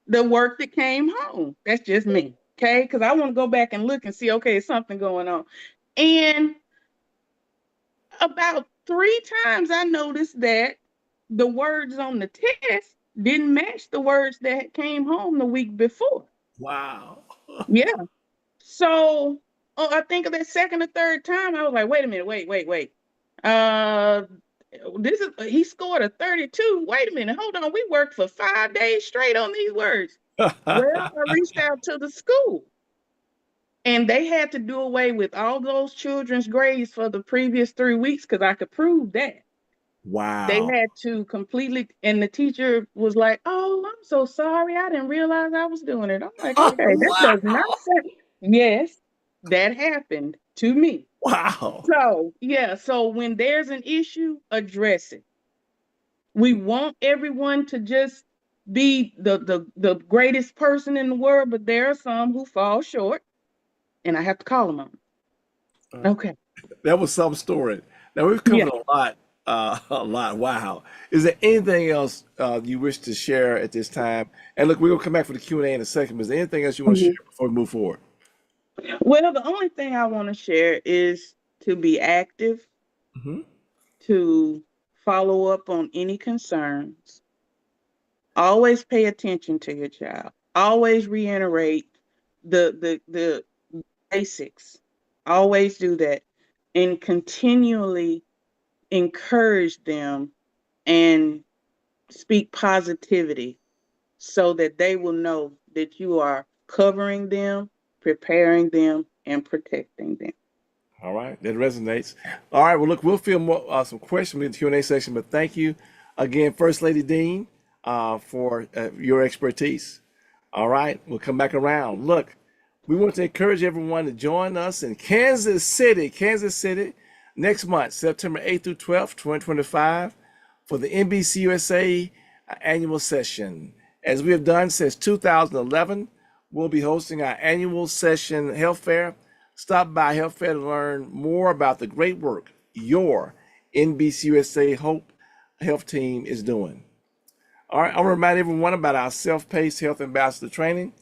the work that came home. That's just me. Okay. Because I want to go back and look and see, okay, is something going on. And about 3 times I noticed that the words on the test didn't match the words that came home the week before. Wow. Yeah. So I think of that second or third time, I was like, wait a minute, wait. Uh he scored a 32. Wait a minute, hold on. We worked for 5 days straight on these words. Well, I reached out to the school and they had to do away with all those children's grades for the previous 3 weeks because I could prove that. They Wow. had to completely, and the teacher was like, "Oh, I'm so sorry. I didn't realize I was doing it." I'm like, "Okay, that Wow. does not sound." Yes, that happened to me. Wow. So, yeah, so when there's an issue, address it. We want everyone to just be the greatest person in the world, but there are some who fall short, and I have to call them on. Okay. That was some story. Now we've Yeah. covered a lot. A lot. Wow. Is there anything else you wish to share at this time? And look, we're gonna come back for the Q&A in a second. But is there anything else you want to share Mhm. before we move forward? Well, the only thing I want to share is to be active, Hmm. to follow up on any concerns. Always pay attention to your child. Always reiterate the basics. Always do that, and continually encourage them and speak positivity so that they will know that you are covering them, preparing them, and protecting them. All right, that resonates. All right, well, look, we'll field more some questions in the Q&A section, but thank you again, First Lady Dean, for your expertise. All right, we'll come back around. Look, we want to encourage everyone to join us in Kansas City, next month, September 8th through 12th, 2025, for the NBCUSA annual session. As we have done since 2011, we'll be hosting our annual session health fair. Stop by Health Fair to learn more about the great work your NBCUSA Hope Health Team is doing. All right, I'll remind everyone about our self-paced Health Ambassador training.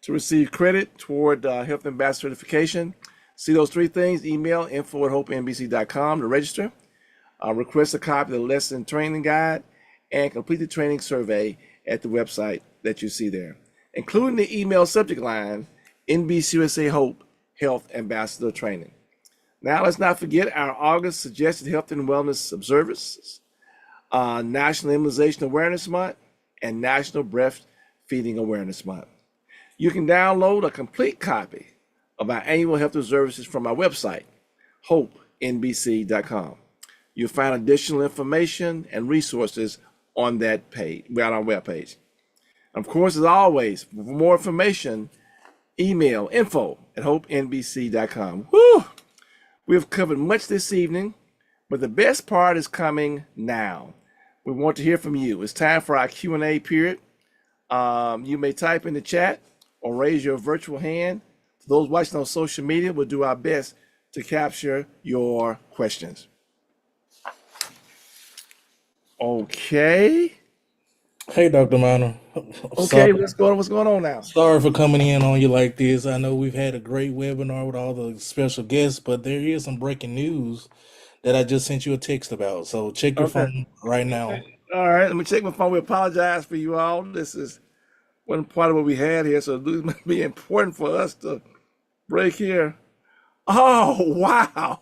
To receive credit toward Health Ambassador certification, see those 3 things: email info@hopenbc.com to register, request a copy of the lesson training guide, and complete the training survey at the website that you see there, including the email subject line, NBCUSA Hope Health Ambassador Training. Now, let's not forget our August Suggested Health and Wellness Observances, National Immunization Awareness Month, and National Breastfeeding Awareness Month. You can download a complete copy of our annual health observances from our website, hopenbc.com. You'll find additional information and resources on that page, on our webpage. Of course, as always, for more information, email info@hopenbc.com. Whew! We have covered much this evening, but the best part is coming now. We want to hear from you. It's time for our Q&A period. You may type in the chat or raise your virtual hand. For those watching on social media, we'll do our best to capture your questions. Okay. Hey, Dr. Minor. Okay, Sorry, what's going on? What's going on now? sorry for coming in on you like this. I know we've had a great webinar with all the special guests, but there is some breaking news that I just sent you a text about. So check your Okay. phone right now. All right. Let me check my phone. We apologize for you all. This is one part of what we had here, so this might be important for us to break here. Oh, wow.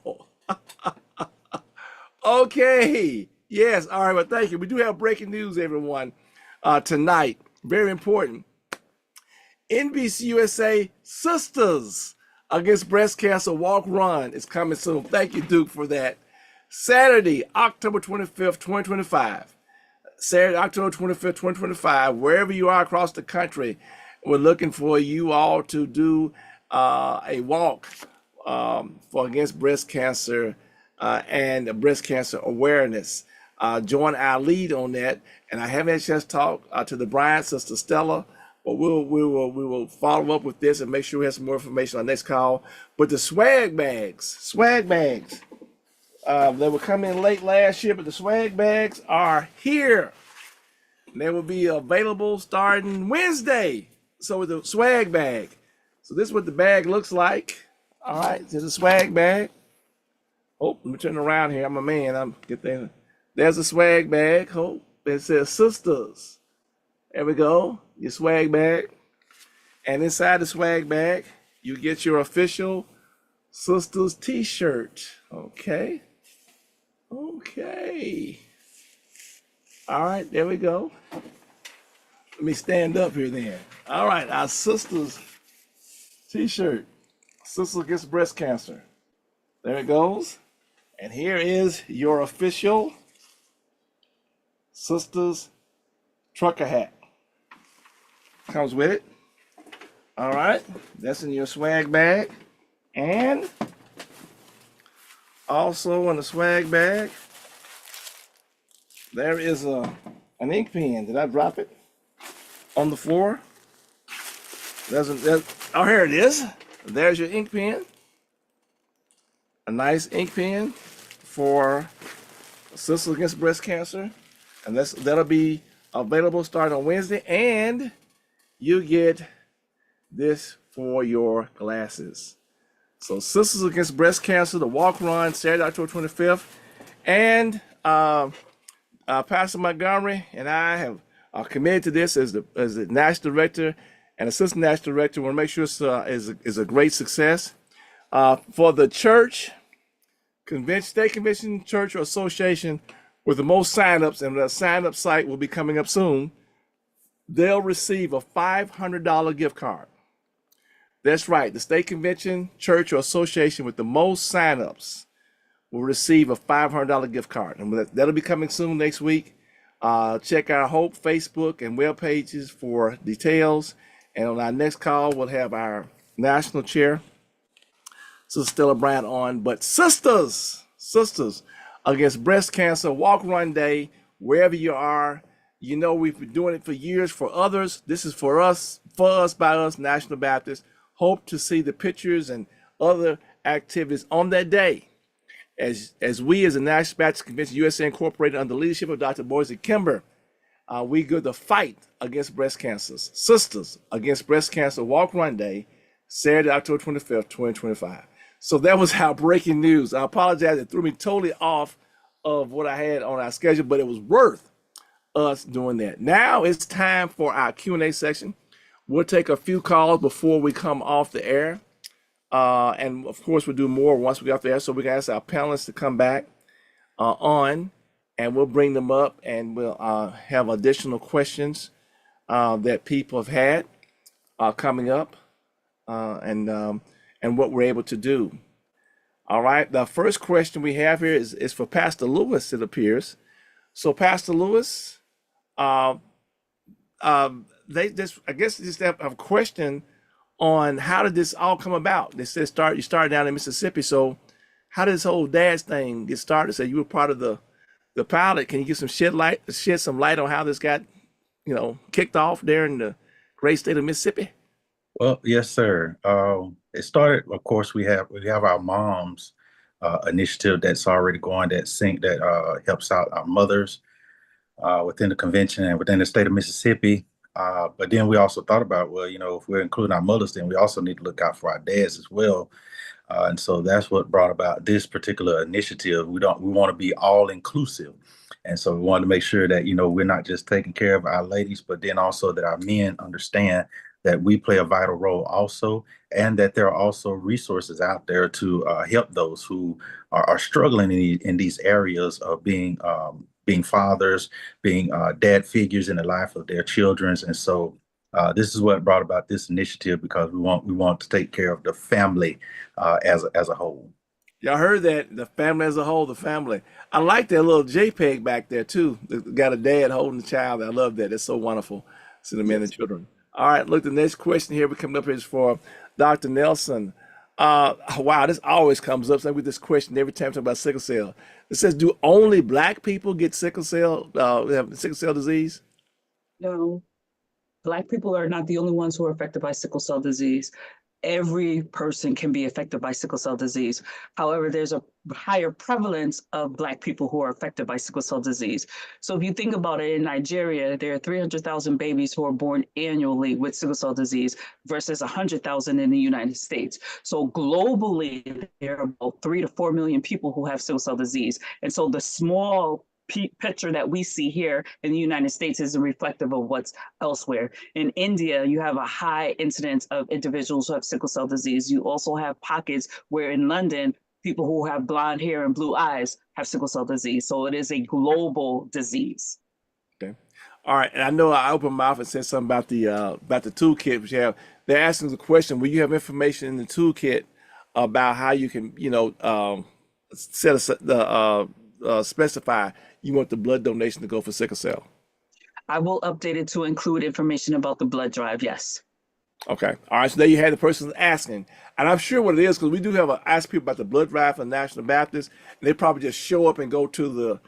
Okay. Yes. All right. Well, thank you. We do have breaking news, everyone, tonight. Very important. NBCUSA Sisters Against Breast Cancer Walk Run is coming soon. Thank you, Duke, for that. Saturday, October 25th, 2025. Saturday, October 25th, 2025, wherever you are across the country, we're looking for you all to do a walk for against breast cancer and breast cancer awareness. Join our lead on that. And I haven't had a chance to talk to the Bryan sister Stella, but we will follow up with this and make sure we have some more information on next call. But the swag bags, they were coming in late last year, but the swag bags are here. They will be available starting Wednesday. So with the swag bag. So this is what the bag looks like. All right, there's a swag bag. Oh, let me turn around here. I'm a man. I'm get there. There's a swag bag. Oh, it says sisters. There we go. Your swag bag. And inside the swag bag, you get your official sisters t-shirt. Okay. Okay. All right, there we go. Let me stand up here then. All right, our sisters t-shirt. Sisters Against Breast Cancer. There it goes. And here is your official sisters trucker hat. Comes with it. All right, that's in your swag bag. And also in the swag bag, there is an ink pen. Did I drop it on the floor? Oh, here it is. There's your ink pen. A nice ink pen for Sisters Against Breast Cancer. And that'll be available starting on Wednesday. And you get this for your glasses. So Sisters Against Breast Cancer, the walk run, Saturday, October 25th. And Pastor Montgomery and I have committed to this as the national director and assistant national director. We want to make sure it is a great success. For the church, state convention, church, or association with the most signups, and the sign-up site will be coming up soon, they'll receive a $500 gift card. That's right. The state convention, church, or association with the most signups will receive a $500 gift card. And that'll be coming soon next week. Check our Hope Facebook and web pages for details. And on our next call, we'll have our national chair, Sister Stella Bryant, on. But sisters Against Breast Cancer Walk Run Day, wherever you are. You know, we've been doing it for years for others. This is for us, by us, National Baptists. Hope to see the pictures and other activities on that day as we as the National Baptist Convention USA Incorporated under the leadership of Dr. Boise Kimber, we go to fight against breast cancer. Sisters Against Breast Cancer Walk Run Day, Saturday, October 25th, 2025. So that was our breaking news. I apologize, it threw me totally off of what I had on our schedule, but it was worth us doing that. Now it's time for our Q&A section. We'll take a few calls before we come off the air. And of course, we'll do more once we get off the air. So we can ask our panelists to come back on, and we'll bring them up, and we'll have additional questions that people have had coming up, and what we're able to do. All right. The first question we have here is for Pastor Lewis, it appears. So Pastor Lewis, they just have a question on how did this all come about. They said you started down in Mississippi. So how did this whole dad's thing get started? So you were part of the pilot. Can you give shed some light on how this got, kicked off there in the great state of Mississippi? Well, yes, sir. It started, of course, we have our mom's initiative that's already going, that helps out our mothers within the convention and within the state of Mississippi. But then we also thought about, well, if we're including our mothers, then we also need to look out for our dads as well. And so that's what brought about this particular initiative. We want to be all inclusive. And so we wanted to make sure that, we're not just taking care of our ladies, but then also that our men understand that we play a vital role also, and that there are also resources out there to help those who are struggling in these areas of being fathers, being dad figures in the life of their children. And so this is what brought about this initiative, because we want to take care of the family as a whole. Y'all heard that? The family as a whole, the family. I like that little JPEG back there too. Got a dad holding the child. I love that. That's so wonderful. See the men and children. All right, look, the next question here we coming up here is for Dr. Nelson. Wow, this always comes up. So with this question every time we talk about sickle cell. It says, do only Black people get sickle cell, have sickle cell disease? No, Black people are not the only ones who are affected by sickle cell disease. Every person can be affected by sickle cell disease. However, there's a higher prevalence of Black people who are affected by sickle cell disease. So if you think about it, in Nigeria, there are 300,000 babies who are born annually with sickle cell disease versus 100,000 in the United States. So globally, there are about 3 to 4 million people who have sickle cell disease. And so the small picture that we see here in the United States is reflective of what's elsewhere. In India, you have a high incidence of individuals who have sickle cell disease. You also have pockets where in London, people who have blonde hair and blue eyes have sickle cell disease. So it is a global disease. Okay. All right. And I know I opened my mouth and said something about the toolkit, which you have. They're asking the question, will you have information in the toolkit about how you can, specify you want the blood donation to go for sickle cell? I will update it to include information about the blood drive, yes. Okay. All right. So there you had the person asking. And I'm sure what it is, because we do have ask people about the blood drive for National Baptist, and they probably just show up and go to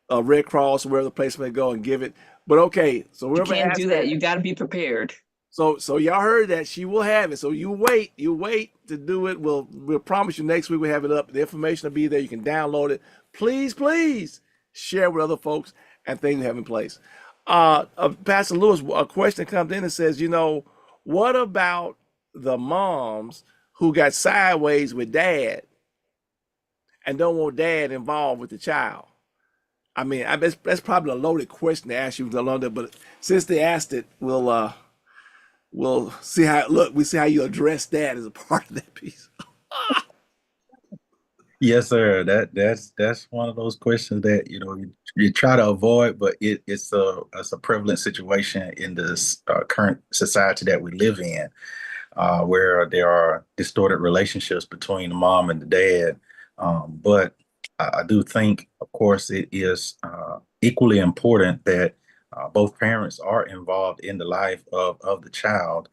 the Red Cross or wherever the place may go and give it. But okay, so You whoever can't asked do that, that. You got to be prepared. so y'all heard that she will have it. So you wait to do it. We'll promise you next week we'll have it up. The information will be there. You can download it. Please share with other folks and things you have in place. Pastor Lewis, a question comes in and says, what about the moms who got sideways with dad and don't want dad involved with the child? I mean, that's probably a loaded question to ask you, London, but since they asked it, we'll see how it look. We see how you address that as a part of that piece. Yes, sir. That's one of those questions that you try to avoid, but it's a prevalent situation in this current society that we live in, where there are distorted relationships between the mom and the dad. But I do think, of course, it is equally important that both parents are involved in the life of the child.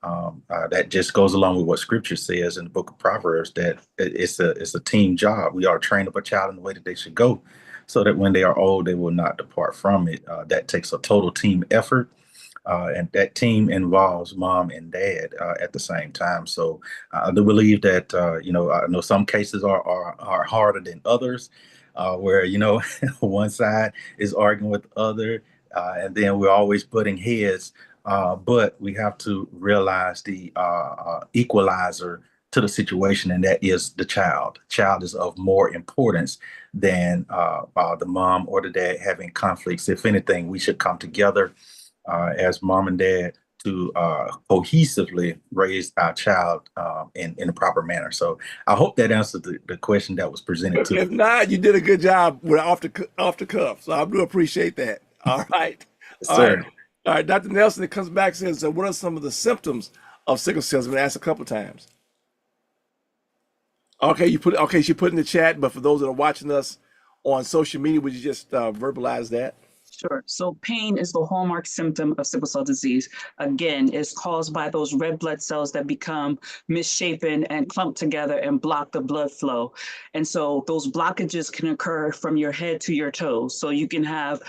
That just goes along with what Scripture says in the book of Proverbs, that it's a team job. We are to train up a child in the way that they should go, so that when they are old, they will not depart from it. That takes a total team effort, and that team involves mom and dad at the same time. So I do believe that I know some cases are harder than others, where one side is arguing with the other, and then we're always butting heads. But we have to realize the equalizer to the situation, and that is the child. Child is of more importance than the mom or the dad having conflicts. If anything, we should come together as mom and dad to cohesively raise our child in a proper manner. So I hope that answered the question that was presented to If you. not, you did a good job with off the cuff. So I do appreciate that. All right. Yes, All sir. right. All right. Dr. Nelson, it comes back and says, so what are some of the symptoms of sickle cell? It's been asked a couple of times. Okay, she put in the chat, but for those that are watching us on social media, would you just verbalize that? Sure. So pain is the hallmark symptom of sickle cell disease. Again, it's caused by those red blood cells that become misshapen and clump together and block the blood flow. And so those blockages can occur from your head to your toes. So you can have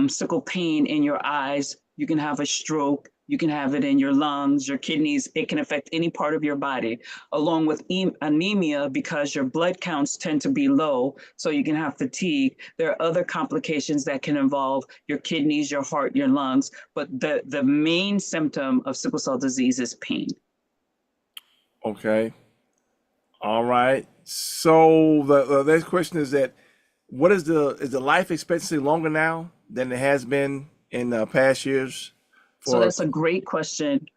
sickle pain in your eyes. You can have a stroke. You can have it in your lungs, your kidneys. It can affect any part of your body, along with anemia, because your blood counts tend to be low. So you can have fatigue. There are other complications that can involve your kidneys, your heart, your lungs. But the main symptom of sickle cell disease is pain. Okay. All right. So the next question is that what is the life expectancy longer now than it has been in past years So for? that's a great question.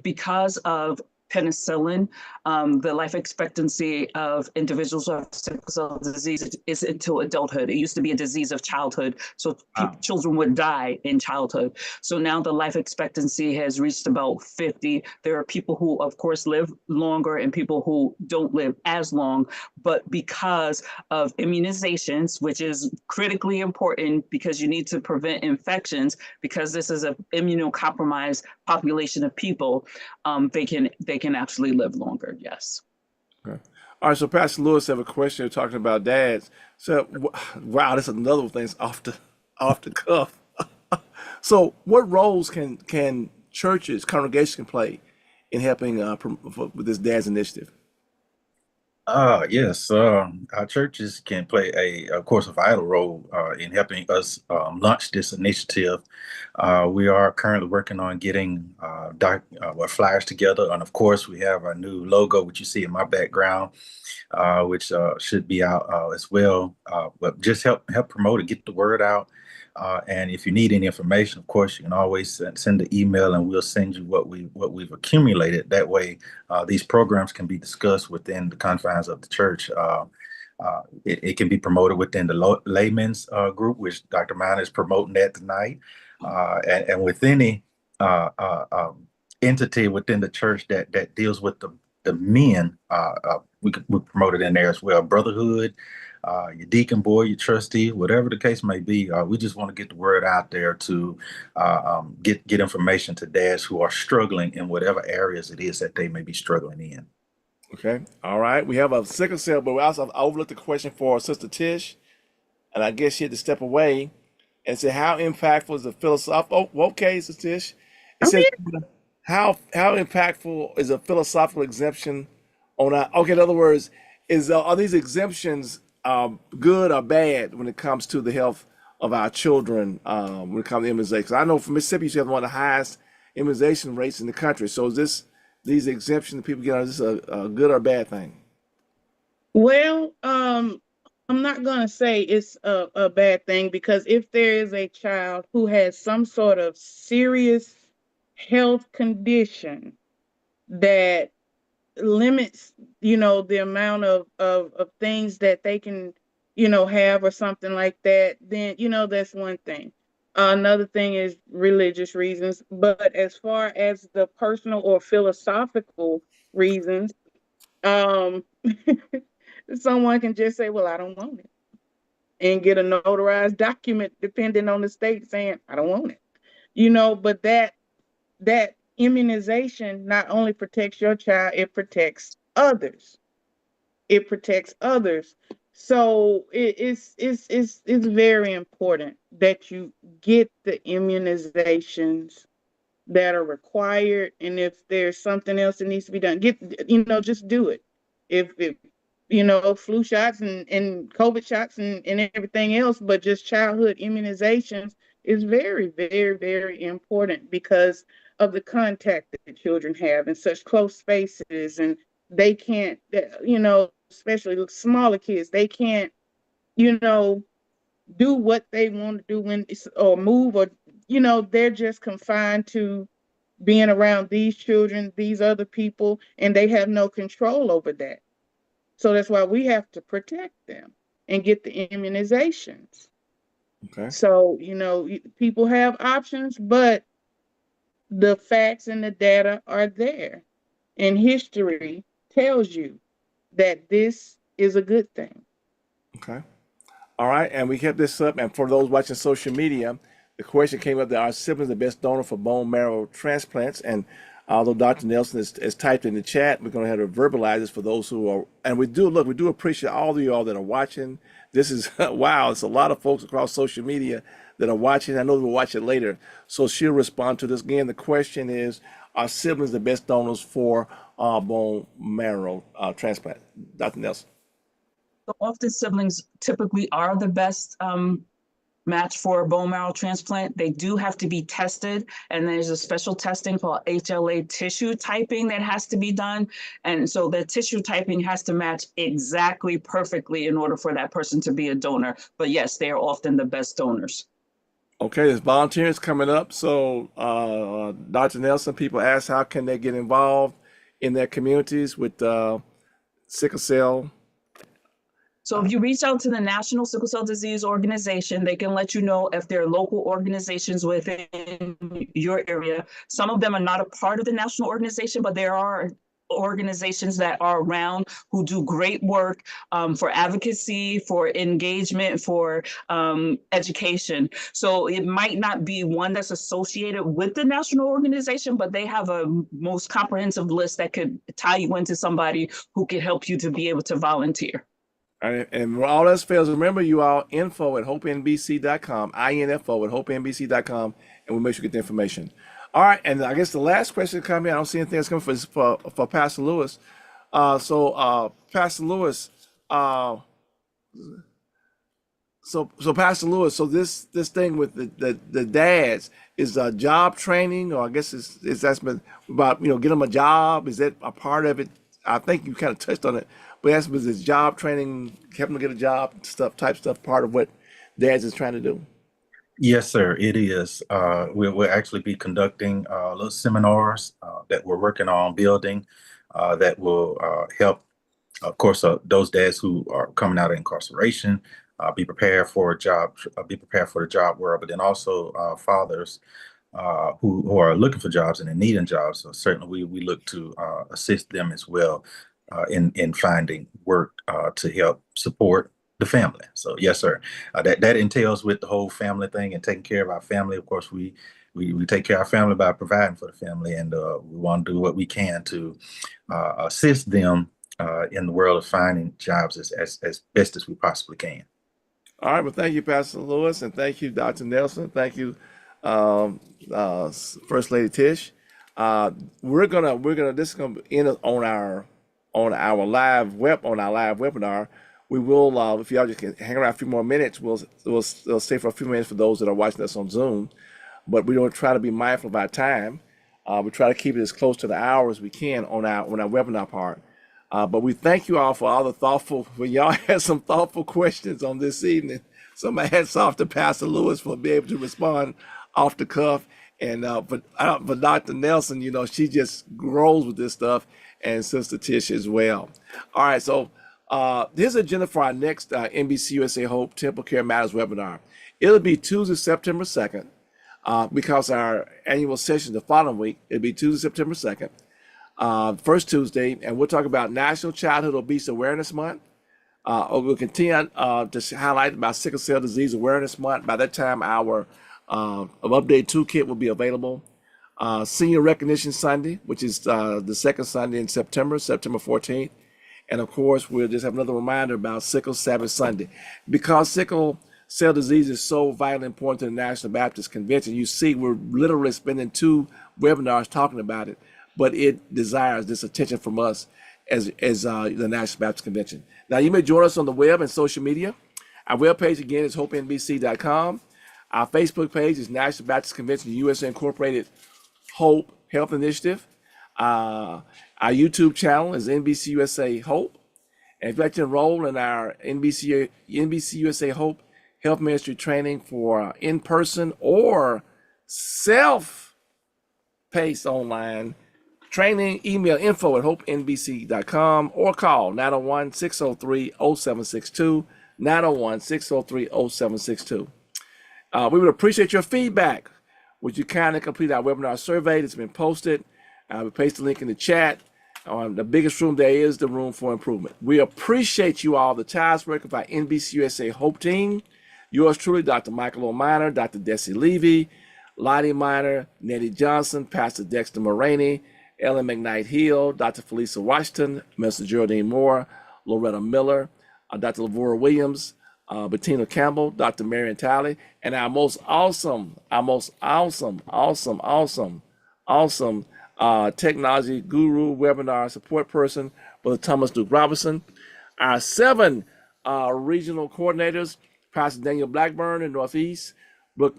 Because of penicillin, the life expectancy of individuals who have sickle cell disease is until adulthood. It used to be a disease of childhood, so Wow. children would die in childhood. So now the life expectancy has reached about 50. There are people who, of course, live longer and people who don't live as long, but because of immunizations, which is critically important because you need to prevent infections, because this is an immunocompromised population of people, they can actually live longer. Yes. Okay. All right. So Pastor Lewis have a question talking about dads. So wow, this is another thing that's off the cuff. So what roles can churches, congregations play in helping with this dad's initiative? Yes, our churches can play of course, a vital role in helping us launch this initiative. We are currently working on getting flyers together, and of course, we have our new logo, which you see in my background, which should be out as well. But just help promote it, get the word out. And if you need any information, of course, you can always send the email, and we'll send you what we've accumulated. That way, these programs can be discussed within the confines of the church. It can be promoted within the layman's group, which Dr. Miner is promoting that tonight, and with any entity within the church that deals with the men, we promote it in there as well. Brotherhood, your deacon board, your trustee, whatever the case may be. We just want to get the word out there to get information to dads who are struggling in whatever areas it is that they may be struggling in. Okay. All right. We have a sickle cell, but we also overlooked the question for Sister Tish, and I guess she had to step away and say, how impactful is the philosophical? Oh, okay, Sister Tish. It I'm says, here. how impactful is a philosophical exemption on our, okay, in other words, are these exemptions good or bad when it comes to the health of our children when it comes to immunization? 'Cause I know from Mississippi, you have one of the highest immunization rates in the country. So is these exemptions that people get, is this a good or bad thing? Well, I'm not going to say it's a bad thing, because if there is a child who has some sort of serious health condition that limits, the amount of things that they can, have or something like that, then, that's one thing. Another thing is religious reasons. But as far as the personal or philosophical reasons, um, someone can just say, well, I don't want it, and get a notarized document depending on the state saying, I don't want it. But that immunization not only protects your child, it protects others. It protects others. So it's very important that you get the immunizations that are required. And if there's something else that needs to be done, just do it. If flu shots and COVID shots and everything else, but just childhood immunizations is very, very, very important because of the contact that children have in such close spaces. And they can't, especially smaller kids, they can't, do what they want to do or move, or, they're just confined to being around these children, these other people, and they have no control over that. So that's why we have to protect them and get the immunizations. Okay. So, people have options, but the facts and the data are there. And history tells you that this is a good thing. Okay. All right. And we kept this up. And for those watching social media, the question came up that our siblings the best donor for bone marrow transplants. And Although Dr. Nelson is typed in the chat, we're going to have to verbalize this for those who are, and we do appreciate all of you all that are watching. This is, wow, it's a lot of folks across social media that are watching. I know they'll watch it later. So she'll respond to this. Again, the question is, are siblings the best donors for bone marrow transplant? Dr. Nelson. So often siblings typically are the best match for a bone marrow transplant. They do have to be tested, and there's a special testing called HLA tissue typing that has to be done. And so the tissue typing has to match exactly perfectly in order for that person to be a donor. But yes, they are often the best donors. Okay, there's volunteers coming up. So Dr. Nelson, people ask how can they get involved in their communities with sickle cell. So if you reach out to the National Sickle Cell Disease Organization, they can let you know if there are local organizations within your area. Some of them are not a part of the national organization, but there are organizations that are around who do great work for advocacy, for engagement, for education. So it might not be one that's associated with the national organization, but they have a most comprehensive list that could tie you into somebody who can help you to be able to volunteer. And when all else fails, remember you all info at hopenbc.com, info at hopenbc.com, and we'll make sure you get the information. All right, and I guess the last question coming, I don't see anything else coming for Pastor Lewis. Pastor Lewis, so Pastor Lewis, so this thing with the dads is job training, or I guess that's been about get them a job. Is that a part of it? I think you kind of touched on it. But that's was this job training, helping them get a job, type stuff, part of what dads is trying to do. Yes, sir, it is. We'll actually be conducting little seminars that we're working on building that will help, of course, those dads who are coming out of incarceration, be prepared for a job, be prepared for the job world, but then also fathers who are looking for jobs and in needing jobs. So certainly we look to assist them as well in finding work to help support the family. So yes, sir, that entails with the whole family thing and taking care of our family. Of course, we take care of our family by providing for the family, and we want to do what we can to assist them in the world of finding jobs as best as we possibly can. All right, well, thank you, Pastor Lewis, and thank you, Dr. Nelson. Thank you, First Lady Tish. This is gonna end on our live webinar. We will, if y'all just can hang around a few more minutes, we'll stay for a few minutes for those that are watching us on Zoom. But we don't try to be mindful of our time. We try to keep it as close to the hour as we can on our webinar part. But we thank you all for all the y'all had some thoughtful questions on this evening. So my hats off to Pastor Lewis for being able to respond off the cuff. And for Dr. Nelson, she just grows with this stuff, and Sister Tish as well. All right, so here's the agenda for our next NBCUSA Hope TempleCare Matters webinar. It'll be Tuesday, September 2nd, because our annual session the following week. It'll be Tuesday, September 2nd, first Tuesday, and we'll talk about National Childhood Obesity Awareness Month. We'll continue to highlight about Sickle Cell Disease Awareness Month. By that time, our update toolkit will be available. Senior Recognition Sunday, which is the second Sunday in September 14th. And of course, we'll just have another reminder about Sickle Sabbath Sunday. Because sickle cell disease is so vitally important to the National Baptist Convention, you see we're literally spending 2 webinars talking about it, but it desires this attention from us as the National Baptist Convention. Now, you may join us on the web and social media. Our webpage, again, is hopenbc.com. Our Facebook page is National Baptist Convention USA Incorporated Hope Health Initiative. Our YouTube channel is NBCUSA Hope. And if you'd like to enroll in our NBCUSA Hope Health Ministry training for in-person or self-paced online training, email info at hopenbc.com or call 901-603-0762, 901-603-0762. We would appreciate your feedback. Would you kindly complete our webinar survey that's been posted? We paste the link in the chat. The biggest room there is the room for improvement. We appreciate you all, the tireless work of our NBCUSA Hope team. Yours truly, Dr. Michael O'Miner, Dr. Desi Levy, Lottie Minor, Nettie Johnson, Pastor Dexter Moraney, Ellen McKnight Hill, Dr. Felisa Washington, Mr. Geraldine Moore, Loretta Miller, Dr. Lavora Williams, Bettina Campbell, Dr. Marion Talley, and our most awesome technology guru, webinar support person, Brother Thomas Duke Robinson. Our 7 regional coordinators, Pastor Daniel Blackburn in Northeast,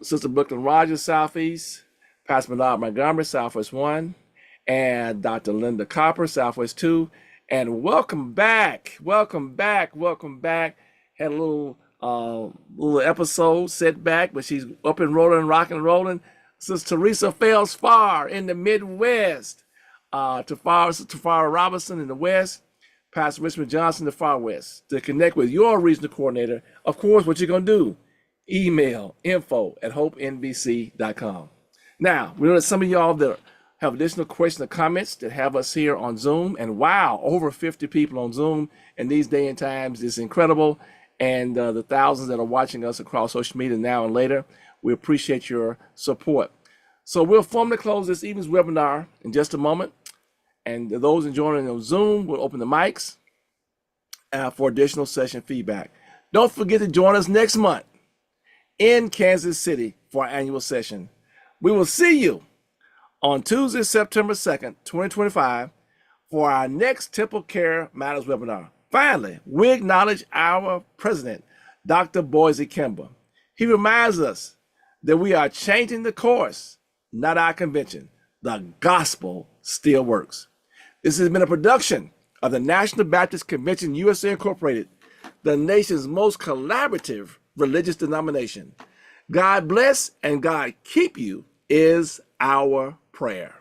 Sister Brooklyn Rogers, Southeast, Pastor Bernard Montgomery, Southwest 1, and Dr. Linda Copper, Southwest 2. And welcome back. Had a little episode setback, but she's up and rolling, rocking and rolling. Sister Teresa Fells Farr in the Midwest, Tafara Robinson in the West, Pastor Richmond Johnson in the Far West. To connect with your regional coordinator, of course, what you're going to do, email info@hopenbc.com. Now, we know that some of y'all that have additional questions or comments that have us here on Zoom, and wow, over 50 people on Zoom in these day and times is incredible. And the thousands that are watching us across social media now and later, we appreciate your support. So we'll formally close this evening's webinar in just a moment. And those joining on Zoom, we'll open the mics for additional session feedback. Don't forget to join us next month in Kansas City for our annual session. We will see you on Tuesday, September 2nd, 2025, for our next TempleCare Matters webinar. Finally, we acknowledge our president, Dr. Boise Kimber. He reminds us that we are changing the course, not our convention. The gospel still works. This has been a production of the National Baptist Convention USA Incorporated, the nation's most collaborative religious denomination. God bless and God keep you is our prayer.